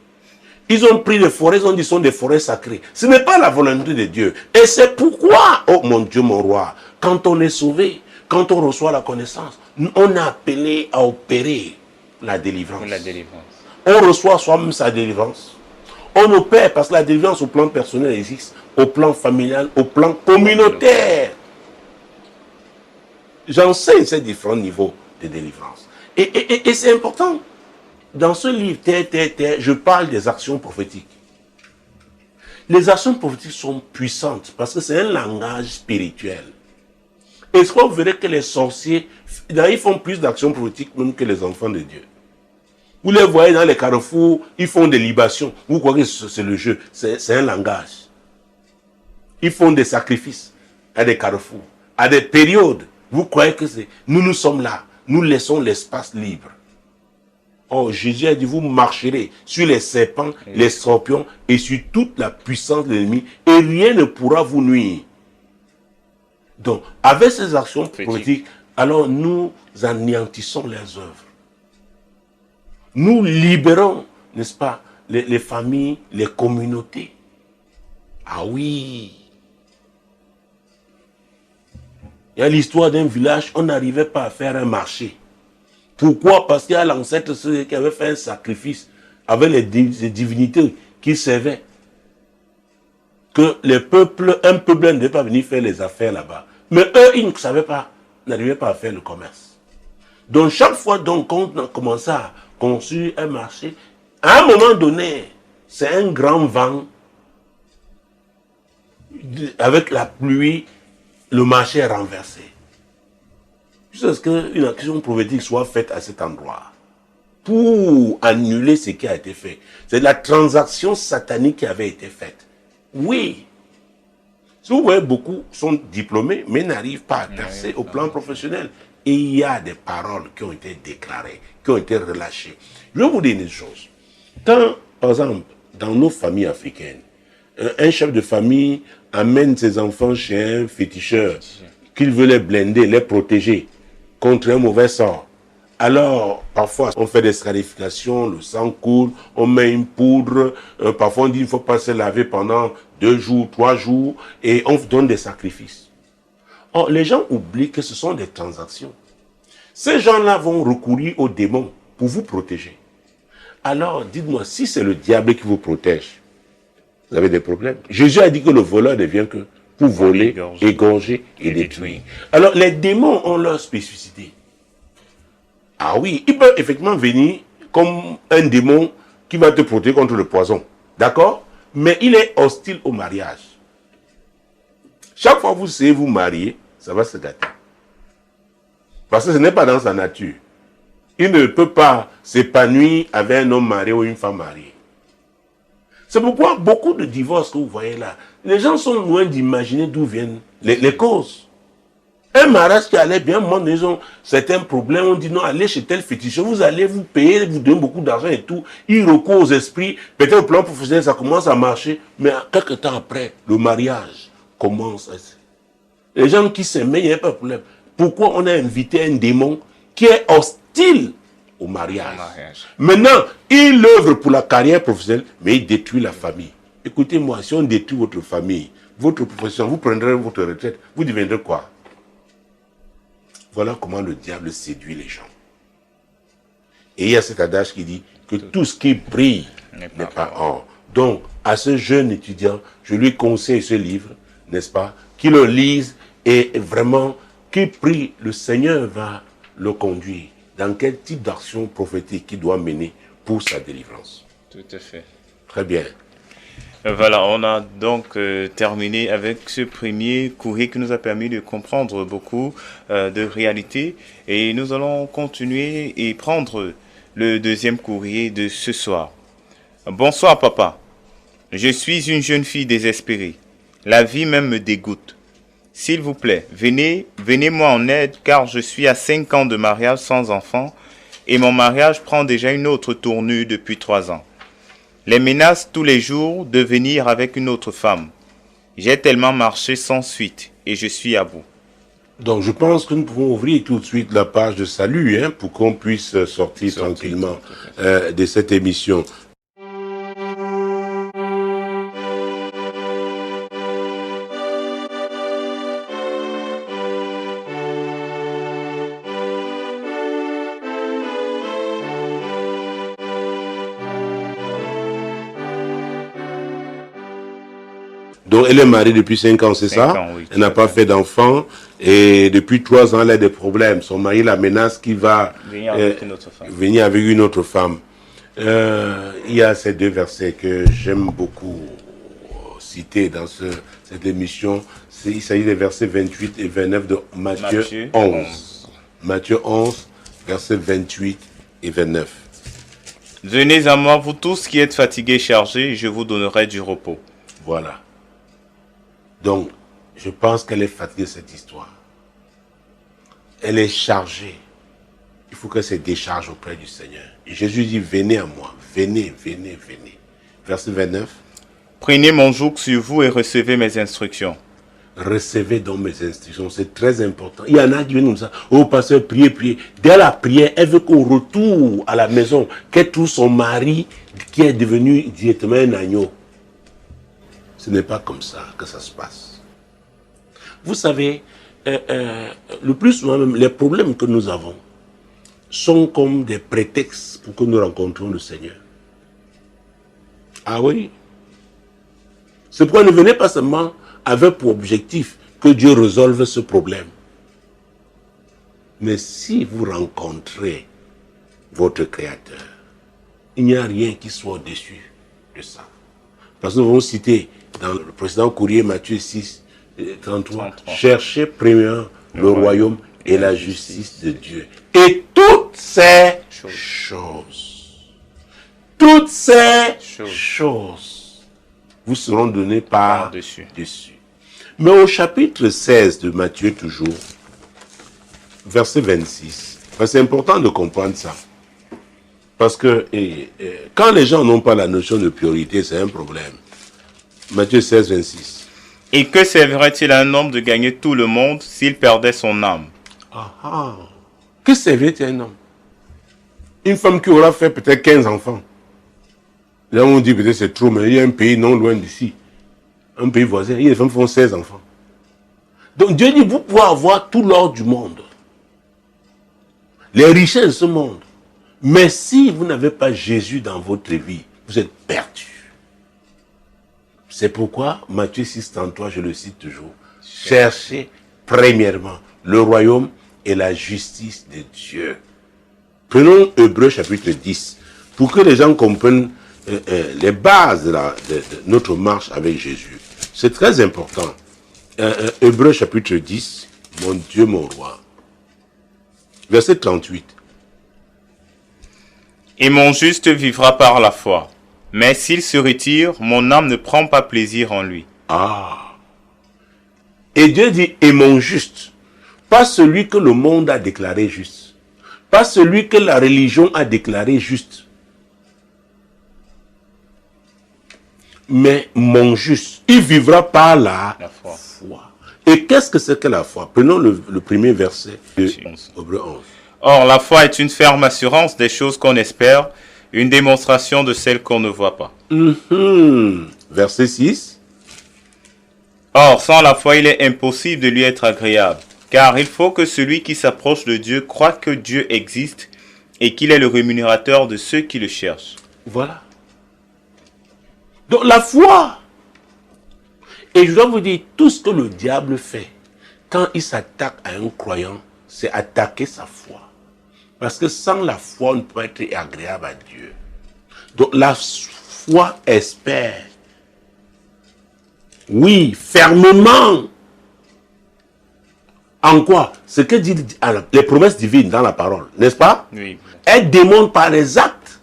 Ils ont pris des forêts, ils ont dit, ce sont des forêts sacrées. Ce n'est pas la volonté de Dieu. Et c'est pourquoi, oh mon Dieu, mon roi, quand on est sauvé, quand on reçoit la connaissance, on est appelé à opérer la délivrance. On reçoit soi-même sa délivrance. On opère parce que la délivrance au plan personnel existe, au plan familial, au plan communautaire. J'enseigne ces différents niveaux de délivrance. Et c'est important. Dans ce livre, je parle des actions prophétiques. Les actions prophétiques sont puissantes parce que c'est un langage spirituel. Est-ce qu'on verrait que les sorciers, ils font plus d'actions prophétiques même que les enfants de Dieu? Vous les voyez dans les carrefours, ils font des libations. Vous croyez que c'est le jeu? C'est un langage. Ils font des sacrifices à des carrefours, à des périodes. Vous croyez que c'est... Nous sommes là. Nous laissons l'espace libre. Oh, Jésus a dit, vous marcherez sur les serpents, les scorpions et sur toute la puissance de l'ennemi et rien ne pourra vous nuire. Donc, avec ces actions politiques, alors nous anéantissons leurs œuvres. Nous libérons, n'est-ce pas, les familles, les communautés. Ah oui. Il y a l'histoire d'un village, on n'arrivait pas à faire un marché. Pourquoi? Parce qu'il y a l'ancêtre qui avait fait un sacrifice avec les divinités qui servaient. Que les peuples, un peuple ne devait pas venir faire les affaires là-bas. Mais eux, ils ne savaient pas, n'arrivaient pas à faire le commerce. Donc chaque fois donc, on a commencé à construire un marché, à un moment donné, c'est un grand vent, avec la pluie, le marché est renversé. Jusqu'à ce qu'une action prophétique soit faite à cet endroit pour annuler ce qui a été fait. C'est la transaction satanique qui avait été faite. Oui. Si vous voyez, beaucoup sont diplômés, mais n'arrivent pas à percer au plan professionnel. Et il y a des paroles qui ont été déclarées, qui ont été relâchées. Je vais vous dire une chose. Quand, par exemple, dans nos familles africaines, un chef de famille amène ses enfants chez un féticheur qu'il veut les blinder, les protéger contre un mauvais sort. Alors, parfois, on fait des scarifications, le sang coule, on met une poudre, parfois on dit qu'il ne faut pas se laver pendant 2 jours, 3 jours, et on donne des sacrifices. Or, les gens oublient que ce sont des transactions. Ces gens-là vont recourir aux démons pour vous protéger. Alors, dites-moi, si c'est le diable qui vous protège, vous avez des problèmes. Jésus a dit que le voleur ne vient que pour voler, égorger et détruire. Alors, les démons ont leur spécificité. Ah oui, ils peuvent effectivement venir comme un démon qui va te protéger contre le poison. D'accord? Mais il est hostile au mariage. Chaque fois que vous essayez de vous marier, ça va se gâter. Parce que ce n'est pas dans sa nature. Il ne peut pas s'épanouir avec un homme marié ou une femme mariée. C'est pourquoi beaucoup de divorces que vous voyez là, les gens sont loin d'imaginer d'où viennent les causes. Un mariage qui allait bien, moi, ils ont certains problèmes, on dit non, allez chez tel féticheur, vous allez vous payer, vous donnez beaucoup d'argent et tout, il recourt aux esprits, peut-être au plan professionnel, ça commence à marcher, mais quelques temps après, le mariage commence. Les gens qui s'aimaient, il n'y a pas de problème. Pourquoi on a invité un démon qui est hostile au mariage? Maintenant, il œuvre pour la carrière professionnelle, mais il détruit la famille. Écoutez-moi, si on détruit votre famille, votre profession, vous prendrez votre retraite, vous deviendrez quoi? Voilà comment le diable séduit les gens. Et il y a cet adage qui dit que tout ce qui brille n'est pas or. Donc, à ce jeune étudiant, je lui conseille ce livre, n'est-ce pas, qu'il le lise et vraiment qu'il prie, le Seigneur va le conduire dans quel type d'action prophétique il doit mener pour sa délivrance. Tout à fait. Très bien. Voilà, on a donc terminé avec ce premier courrier qui nous a permis de comprendre beaucoup de réalités. Et nous allons continuer et prendre le deuxième courrier de ce soir. Bonsoir papa, je suis une jeune fille désespérée. La vie même me dégoûte. S'il vous plaît, venez-moi en aide car je suis à 5 ans de mariage sans enfant et mon mariage prend déjà une autre tournure depuis 3 ans. Les menaces tous les jours de venir avec une autre femme. J'ai tellement marché sans suite et je suis à bout. Donc je pense que nous pouvons ouvrir tout de suite la page de salut pour qu'on puisse sortir tranquillement de cette émission. Donc, elle est mariée depuis 5 ans, c'est ça? Oui, elle n'a pas fait d'enfant. Et depuis 3 ans, elle a des problèmes. Son mari la menace qu'il va venir avec une autre femme. Il y a ces 2 versets que j'aime beaucoup citer dans cette émission. Il s'agit des versets 28 et 29 de Matthieu 11. Matthieu 11, versets 28 et 29. Venez à moi, vous tous qui êtes fatigués et chargés, je vous donnerai du repos. Voilà. Donc, je pense qu'elle est fatiguée de cette histoire. Elle est chargée. Il faut qu'elle se décharge auprès du Seigneur. Et Jésus dit, venez à moi. Venez, venez, venez. Verset 29. Prenez mon joug sur vous et recevez mes instructions. Recevez donc mes instructions. C'est très important. Il y en a qui viennent comme ça. Oh, pasteur, priez, priez. Dès la prière, elle veut qu'au retour à la maison, qu'elle trouve son mari qui est devenu directement un agneau. Ce n'est pas comme ça que ça se passe. Vous savez, le plus souvent même, les problèmes que nous avons sont comme des prétextes pour que nous rencontrions le Seigneur. Ah oui. C'est pourquoi ne venez pas seulement avec pour objectif que Dieu résolve ce problème. Mais si vous rencontrez votre Créateur, il n'y a rien qui soit au-dessus de ça. Parce que nous avons cité dans le précédent courrier Matthieu 6, 33, cherchez premièrement le royaume et la justice de Dieu. Et toutes ces choses vous seront données par-dessus. Mais au chapitre 16 de Matthieu toujours, verset 26, c'est important de comprendre ça. Parce que quand les gens n'ont pas la notion de priorité, c'est un problème. Matthieu 16, 26. Et que servirait-il à un homme de gagner tout le monde s'il perdait son âme? Que servirait-il à un homme? Une femme qui aura fait peut-être 15 enfants. Là, on dit peut-être c'est trop, mais il y a un pays non loin d'ici. Un pays voisin, il y a des femmes qui font 16 enfants. Donc Dieu dit, vous pouvez avoir tout l'or du monde. Les richesses de ce monde. Mais si vous n'avez pas Jésus dans votre vie, vous êtes perdu. C'est pourquoi Matthieu 6,33, je le cite toujours, cherchez premièrement le royaume et la justice de Dieu. Prenons Hébreux chapitre 10, pour que les gens comprennent les bases de notre marche avec Jésus. C'est très important. Hébreux chapitre 10, mon Dieu, mon roi. Verset 38. Et mon juste vivra par la foi. Mais s'il se retire, mon âme ne prend pas plaisir en lui. Ah. Et Dieu dit, et mon juste. Pas celui que le monde a déclaré juste. Pas celui que la religion a déclaré juste. Mais mon juste, il vivra par la foi. Et qu'est-ce que c'est que la foi? Prenons le premier verset de Hébreux 11. Or, la foi est une ferme assurance des choses qu'on espère, une démonstration de celles qu'on ne voit pas. Verset 6. Or, sans la foi, il est impossible de lui être agréable, car il faut que celui qui s'approche de Dieu croit que Dieu existe et qu'il est le rémunérateur de ceux qui le cherchent. Voilà. Donc la foi. Et je dois vous dire, tout ce que le diable fait, quand il s'attaque à un croyant, c'est attaquer sa foi. Parce que sans la foi, on ne peut être agréable à Dieu. Donc la foi espère. Oui, fermement. En quoi? Ce que dit les promesses divines dans la parole, n'est-ce pas? Oui. Elles démontrent par les actes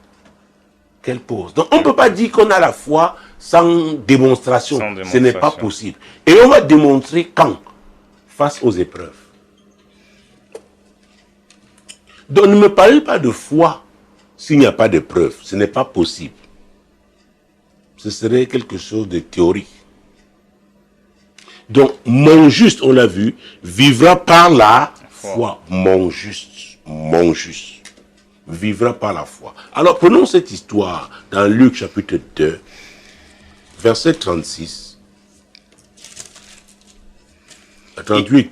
qu'elles posent. Donc on ne peut pas dire qu'on a la foi sans démonstration. Ce n'est pas possible. Et on va démontrer quand? Face aux épreuves. Donc ne me parlez pas de foi s'il n'y a pas de preuve. Ce n'est pas possible. Ce serait quelque chose de théorique. Donc mon juste, on l'a vu, vivra par la foi. Mon juste, vivra par la foi. Alors prenons cette histoire dans Luc chapitre 2, verset 36 à 38.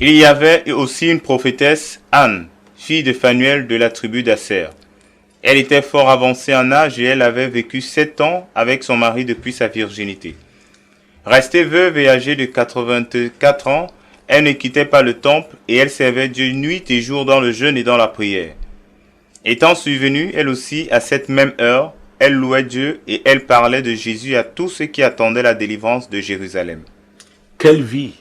Il y avait aussi une prophétesse, Anne, fille de Phanuel de la tribu d'Aser. Elle était fort avancée en âge et elle avait vécu 7 ans avec son mari depuis sa virginité. Restée veuve et âgée de 84 ans, elle ne quittait pas le temple et elle servait Dieu nuit et jour dans le jeûne et dans la prière. Étant survenue, elle aussi, à cette même heure, elle louait Dieu et elle parlait de Jésus à tous ceux qui attendaient la délivrance de Jérusalem. Quelle vie!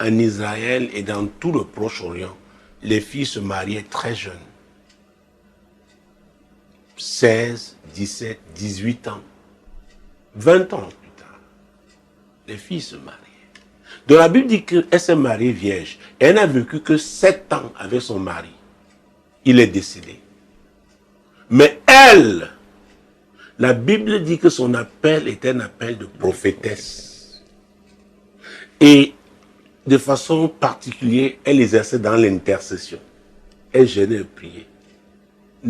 En Israël et dans tout le Proche-Orient, les filles se mariaient très jeunes. 16, 17, 18 ans. 20 ans plus tard. Les filles se mariaient. Donc la Bible dit qu'elle s'est mariée vierge. Et elle n'a vécu que 7 ans avec son mari. Il est décédé. Mais elle, la Bible dit que son appel était un appel de prophétesse. Et de façon particulière, elle exerçait dans l'intercession. Elle gênait et priait,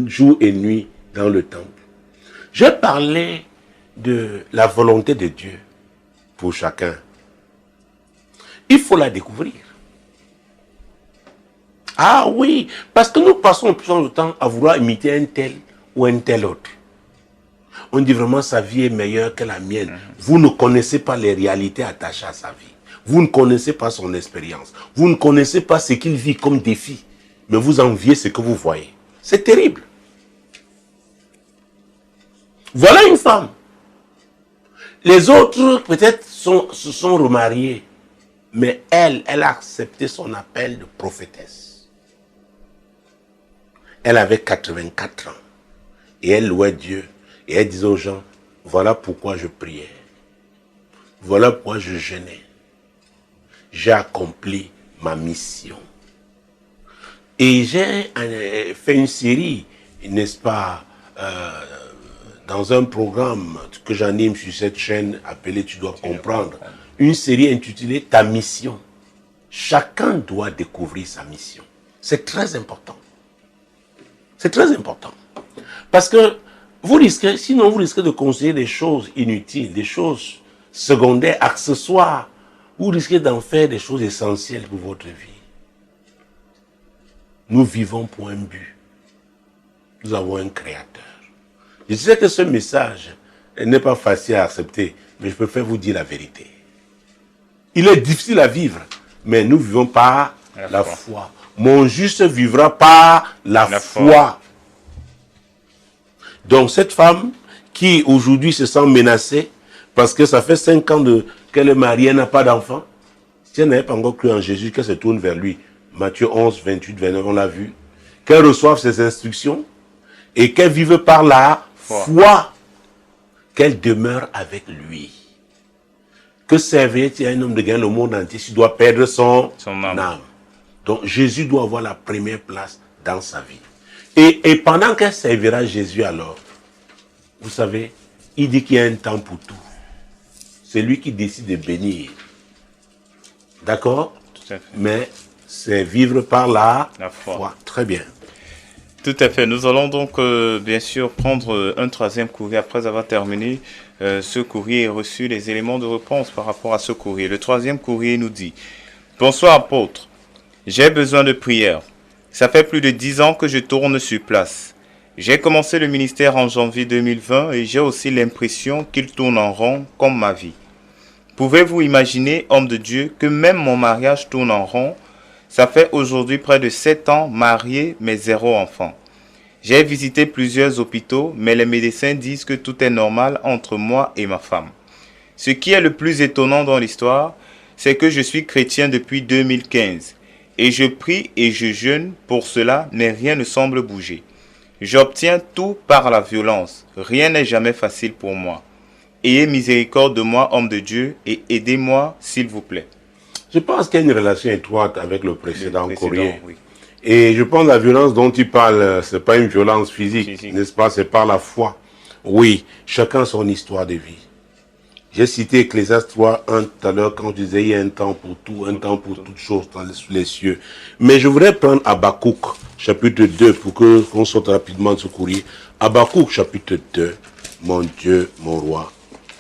jour et nuit dans le temple. J'ai parlé de la volonté de Dieu pour chacun. Il faut la découvrir. Ah oui, parce que nous passons plus de temps à vouloir imiter un tel ou un tel autre. On dit vraiment sa vie est meilleure que la mienne. Vous ne connaissez pas les réalités attachées à sa vie. Vous ne connaissez pas son expérience. Vous ne connaissez pas ce qu'il vit comme défi. Mais vous enviez ce que vous voyez. C'est terrible. Voilà une femme. Les autres, peut-être, se sont remariés. Mais elle a accepté son appel de prophétesse. Elle avait 84 ans. Et elle louait Dieu. Et elle disait aux gens, voilà pourquoi je priais. Voilà pourquoi je jeûnais. J'ai accompli ma mission. Et j'ai fait une série, n'est-ce pas, dans un programme que j'anime sur cette chaîne appelée Tu dois comprendre. Une série intitulée Ta mission. Chacun doit découvrir sa mission. C'est très important. C'est très important. Parce que vous risquez, sinon vous risquez de conseiller des choses inutiles, des choses secondaires, accessoires. Vous risquez d'en faire des choses essentielles pour votre vie. Nous vivons pour un but. Nous avons un créateur. Je sais que ce message n'est pas facile à accepter, mais je préfère vous dire la vérité. Il est difficile à vivre, mais nous vivons par la foi. Mon juste vivra par la foi. Donc cette femme qui aujourd'hui se sent menacée parce que ça fait 5 ans qu'elle est mariée, elle n'a pas d'enfant. Si elle n'avait pas encore cru en Jésus, qu'elle se tourne vers lui. Matthieu 11, 28, 29, on l'a vu. Qu'elle reçoive ses instructions et qu'elle vive par la foi. Qu'elle demeure avec lui. Que servirait-il à un homme de gagner le monde entier s'il doit perdre son âme? Donc Jésus doit avoir la première place dans sa vie. Et pendant qu'elle servira Jésus alors, vous savez, il dit qu'il y a un temps pour tout. C'est lui qui décide de bénir. D'accord? Tout à fait. Mais c'est vivre par la foi. Très bien. Tout à fait. Nous allons donc bien sûr prendre un troisième courrier après avoir terminé ce courrier et reçu les éléments de réponse par rapport à ce courrier. Le troisième courrier nous dit: bonsoir apôtre, j'ai besoin de prière. Ça fait plus de 10 ans que je tourne sur place. J'ai commencé le ministère en janvier 2020 et j'ai aussi l'impression qu'il tourne en rond comme ma vie. Pouvez-vous imaginer, homme de Dieu, que même mon mariage tourne en rond? Ça fait aujourd'hui près de 7 ans marié mais 0 enfant. J'ai visité plusieurs hôpitaux, mais les médecins disent que tout est normal entre moi et ma femme. Ce qui est le plus étonnant dans l'histoire, c'est que je suis chrétien depuis 2015. Et je prie et je jeûne pour cela, mais rien ne semble bouger. J'obtiens tout par la violence. Rien n'est jamais facile pour moi. Ayez miséricorde de moi, homme de Dieu, et aidez-moi, s'il vous plaît. Je pense qu'il y a une relation étroite avec le précédent courrier. Oui. Et je pense que la violence dont il parle, ce n'est pas une violence physique, n'est-ce pas? C'est par la foi. Oui, chacun son histoire de vie. J'ai cité Ecclésiaste 3:1 tout à l'heure quand je disais il y a un temps pour tout, un temps pour toutes choses dans les cieux. Mais je voudrais prendre Habakkuk, chapitre 2, pour qu'on sorte rapidement de ce courrier. Habakkuk, chapitre 2, mon Dieu, mon roi,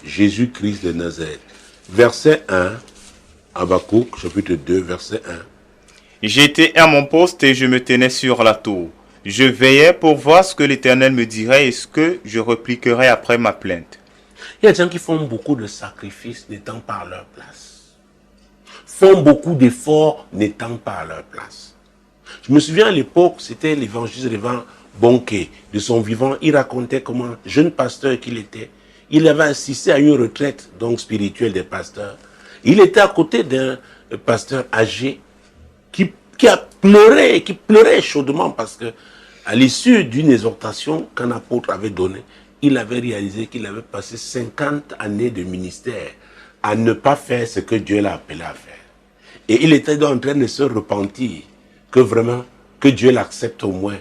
Jésus-Christ de Nazareth. Verset 1, Habakkuk, chapitre 2, verset 1. J'étais à mon poste et je me tenais sur la tour. Je veillais pour voir ce que l'Éternel me dirait et ce que je repliquerais après ma plainte. Il y a des gens qui font beaucoup de sacrifices n'étant pas à leur place. Font beaucoup d'efforts n'étant pas à leur place. Je me souviens à l'époque, c'était l'évangile Lévan Bonquet. De son vivant, il racontait comment, jeune pasteur qu'il était, il avait assisté à une retraite donc spirituelle des pasteurs. Il était à côté d'un pasteur âgé qui pleurait chaudement parce que à l'issue d'une exhortation qu'un apôtre avait donnée, il avait réalisé qu'il avait passé 50 années de ministère à ne pas faire ce que Dieu l'a appelé à faire. Et il était en train de se repentir que vraiment, que Dieu l'accepte au moins.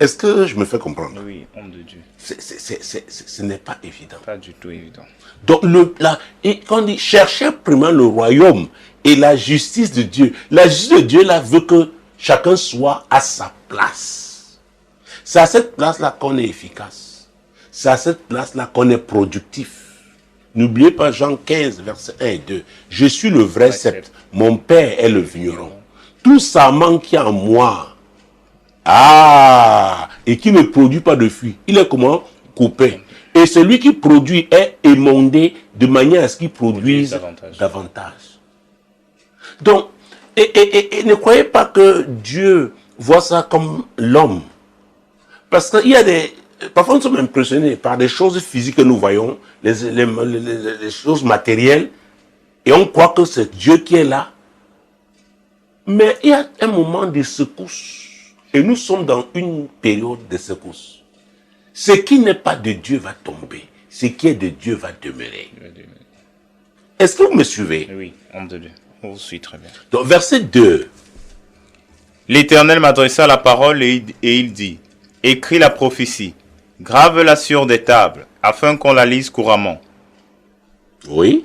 Est-ce que je me fais comprendre? Oui, homme de Dieu. Ce n'est pas évident. Pas du tout évident. Donc, quand on dit chercher premièrement le royaume et la justice de Dieu, la justice de Dieu là veut que chacun soit à sa place. C'est à cette place-là qu'on est efficace. C'est à cette place-là qu'on est productif. N'oubliez pas Jean 15, versets 1 et 2. Je suis le vrai cep. Mon père est le vigneron. Tout sarment qui est en moi, et qui ne produit pas de fruits, il est comment? Coupé. Et celui qui produit est émondé de manière à ce qu'il produise davantage. Donc, et ne croyez pas que Dieu voit ça comme l'homme. Parce qu'il y a parfois nous sommes impressionnés par des choses physiques que nous voyons, les choses matérielles, et on croit que c'est Dieu qui est là. Mais il y a un moment de secousse. Et nous sommes dans une période de secousse. Ce qui n'est pas de Dieu va tomber. Ce qui est de Dieu va demeurer. Est-ce que vous me suivez? Oui, homme de Dieu. On vous suit très bien. Donc, verset 2. L'Éternel m'adressa la parole et il dit: écris la prophétie, grave-la sur des tables, afin qu'on la lise couramment. Oui.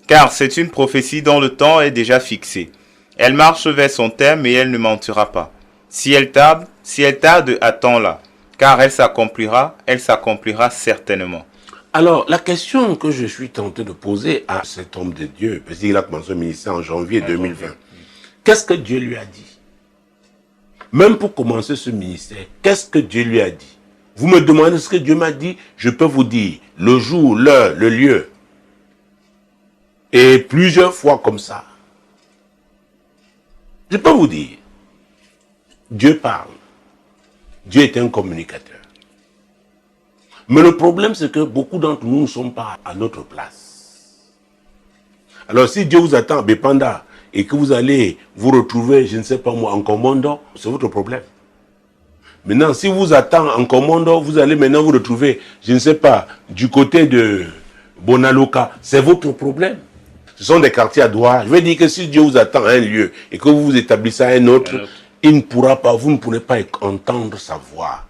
Car c'est une prophétie dont le temps est déjà fixé. Elle marche vers son terme et elle ne mentira pas. Si elle tarde, attends-la, car elle s'accomplira certainement. Alors, la question que je suis tenté de poser à cet homme de Dieu, parce qu'il a commencé le ministère en janvier 2020, qu'est-ce que Dieu lui a dit? Même pour commencer ce ministère, qu'est-ce que Dieu lui a dit? Vous me demandez ce que Dieu m'a dit, je peux vous dire le jour, l'heure, le lieu. Et plusieurs fois comme ça. Je peux vous dire, Dieu parle. Dieu est un communicateur. Mais le problème, c'est que beaucoup d'entre nous ne sont pas à notre place. Alors, si Dieu vous attend à Bépanda et que vous allez vous retrouver, je ne sais pas moi, en Commando, c'est votre problème. Maintenant, si vous attend en Commando, vous allez maintenant vous retrouver, je ne sais pas, du côté de Bonaloka, c'est votre problème. Ce sont des quartiers à Douala. Je veux dire que si Dieu vous attend à un lieu et que vous vous établissez à un autre, il ne pourra pas, vous ne pourrez pas entendre sa voix.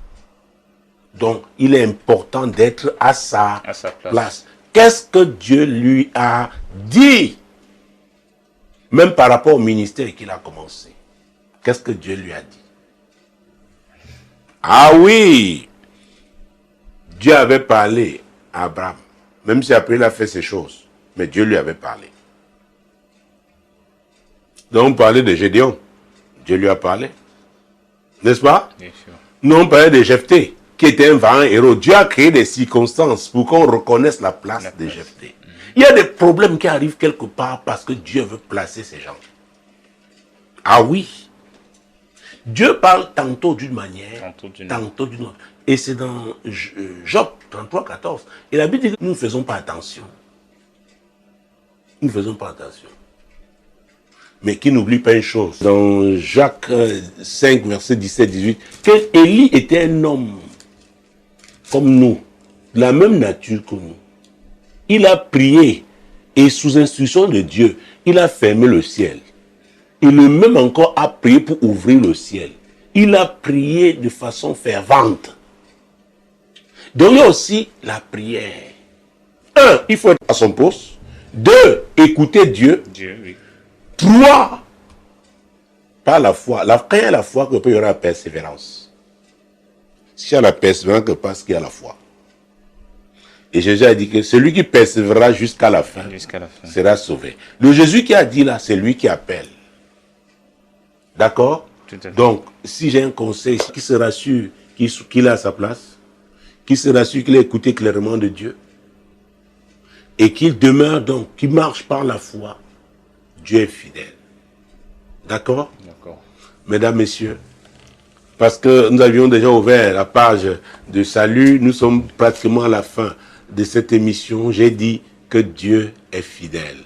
Donc, il est important d'être à sa place. Qu'est-ce que Dieu lui a dit? Même par rapport au ministère qu'il a commencé. Qu'est-ce que Dieu lui a dit? Ah oui! Dieu avait parlé à Abraham. Même si après il a fait ces choses. Mais Dieu lui avait parlé. Donc on parlait de Gédéon. Dieu lui a parlé. N'est-ce pas? Bien sûr. Nous on parlait de Jephthé, qui était un vaillant héros. Dieu a créé des circonstances pour qu'on reconnaisse la place de Jephthé. Il y a des problèmes qui arrivent quelque part parce que Dieu veut placer ces gens. Ah oui. Dieu parle tantôt d'une manière, tantôt d'une autre. Et c'est dans Job 33, 14. Et la Bible dit que nous ne faisons pas attention. Nous ne faisons pas attention. Mais qui n'oublie pas une chose. Dans Jacques 5, verset 17, 18, que Élie était un homme comme nous, de la même nature que nous. Il a prié et sous instruction de Dieu, il a fermé le ciel. Et le même encore a prié pour ouvrir le ciel. Il a prié de façon fervente. Donc il y a aussi la prière. 1, il faut être à son poste. 2, écouter Dieu. Oui. 3, par la foi. Quand il y a la foi, il y aura la persévérance. S'il y a la persévérance, parce qu'il y a la foi. Et Jésus a dit que celui qui persévérera jusqu'à la fin sera sauvé. Le Jésus qui a dit là, c'est lui qui appelle. D'accord? Donc, si j'ai un conseil, qui sera sûr qu'il a sa place, qui sera sûr qu'il a écouté clairement de Dieu, et qu'il demeure donc, qu'il marche par la foi, Dieu est fidèle. D'accord? D'accord. Mesdames, Messieurs, parce que nous avions déjà ouvert la page de salut, nous sommes pratiquement à la fin de cette émission. J'ai dit que Dieu est fidèle.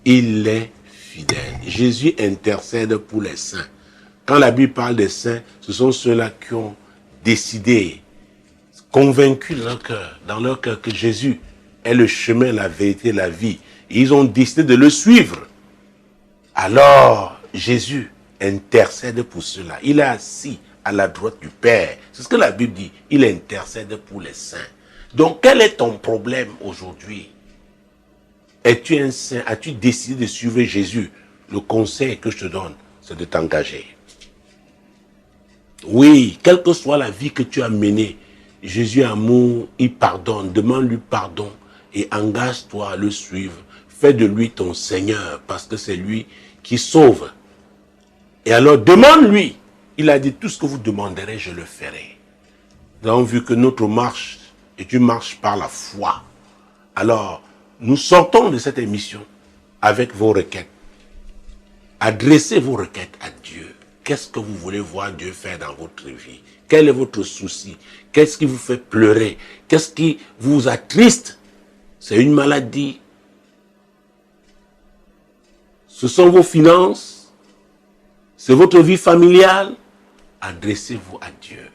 Il est fidèle. Jésus intercède pour les saints. Quand la Bible parle des saints, ce sont ceux-là qui ont décidé, convaincus dans leur cœur que Jésus est le chemin, la vérité, la vie. Et ils ont décidé de le suivre. Alors, Jésus intercède pour cela. Il est assis à la droite du Père. C'est ce que la Bible dit. Il intercède pour les saints. Donc, quel est ton problème aujourd'hui? Es-tu un saint? As-tu décidé de suivre Jésus? Le conseil que je te donne, c'est de t'engager. Oui, quelle que soit la vie que tu as menée, Jésus est amour, il pardonne. Demande-lui pardon et engage-toi à le suivre. Fais de lui ton Seigneur parce que c'est lui qui sauve. Et alors, demande-lui. Il a dit, tout ce que vous demanderez, je le ferai. Nous avons vu que notre marche est une marche par la foi. Alors, nous sortons de cette émission avec vos requêtes. Adressez vos requêtes à Dieu. Qu'est-ce que vous voulez voir Dieu faire dans votre vie? Quel est votre souci? Qu'est-ce qui vous fait pleurer? Qu'est-ce qui vous attriste? C'est une maladie? Ce sont vos finances? C'est votre vie familiale? Adressez-vous à Dieu.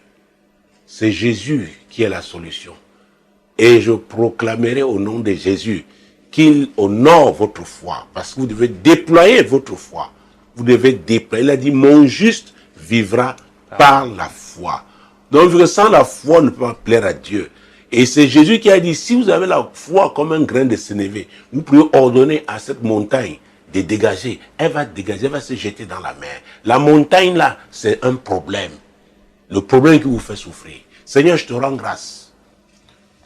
C'est Jésus qui est la solution. Et je proclamerai au nom de Jésus qu'il honore votre foi. Parce que vous devez déployer votre foi. Vous devez déployer. Il a dit, mon juste vivra par la foi. Donc, sans la foi, on ne peut pas plaire à Dieu. Et c'est Jésus qui a dit, si vous avez la foi comme un grain de sénévé, vous pouvez ordonner à cette montagne de dégager. Elle va dégager, elle va se jeter dans la mer. La montagne là, c'est un problème. Le problème qui vous fait souffrir. Seigneur, je te rends grâce.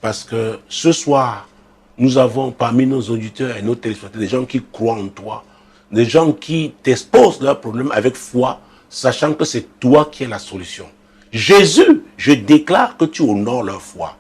Parce que ce soir, nous avons parmi nos auditeurs et nos téléspectateurs des gens qui croient en toi. Des gens qui t'exposent leurs problèmes avec foi, sachant que c'est toi qui es la solution. Jésus Je déclare que tu honores leur foi.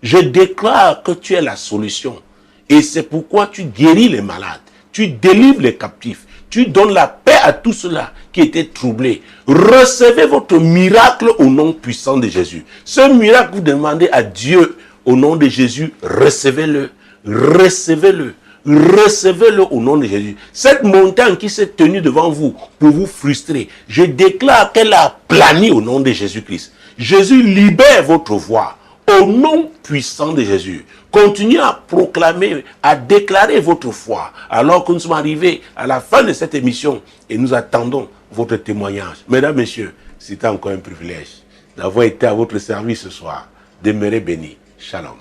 Je déclare que tu es la solution. Et c'est pourquoi tu guéris les malades. Tu délivres les captifs. Tu donnes la paix à tous ceux-là qui étaient troublés. Recevez votre miracle au nom puissant de Jésus. Ce miracle, vous demandez à Dieu au nom de Jésus, recevez-le. Recevez-le. Recevez-le au nom de Jésus. Cette montagne qui s'est tenue devant vous pour vous frustrer, je déclare qu'elle a aplani au nom de Jésus-Christ. Jésus libère votre voix au nom puissant de Jésus. Continuez à proclamer, à déclarer votre foi alors que nous sommes arrivés à la fin de cette émission et nous attendons votre témoignage. Mesdames, Messieurs, c'était encore un privilège d'avoir été à votre service ce soir. Demeurez bénis. Shalom.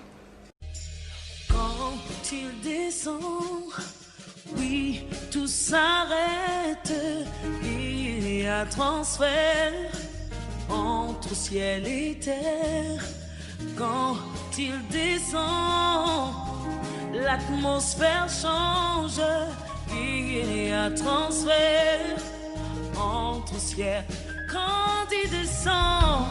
Quand il descend, oui, tout s'arrête. Il y a transfert entre ciel et terre. Quand il descend, l'atmosphère change. Il y a transfert entre ciel. Quand il descend,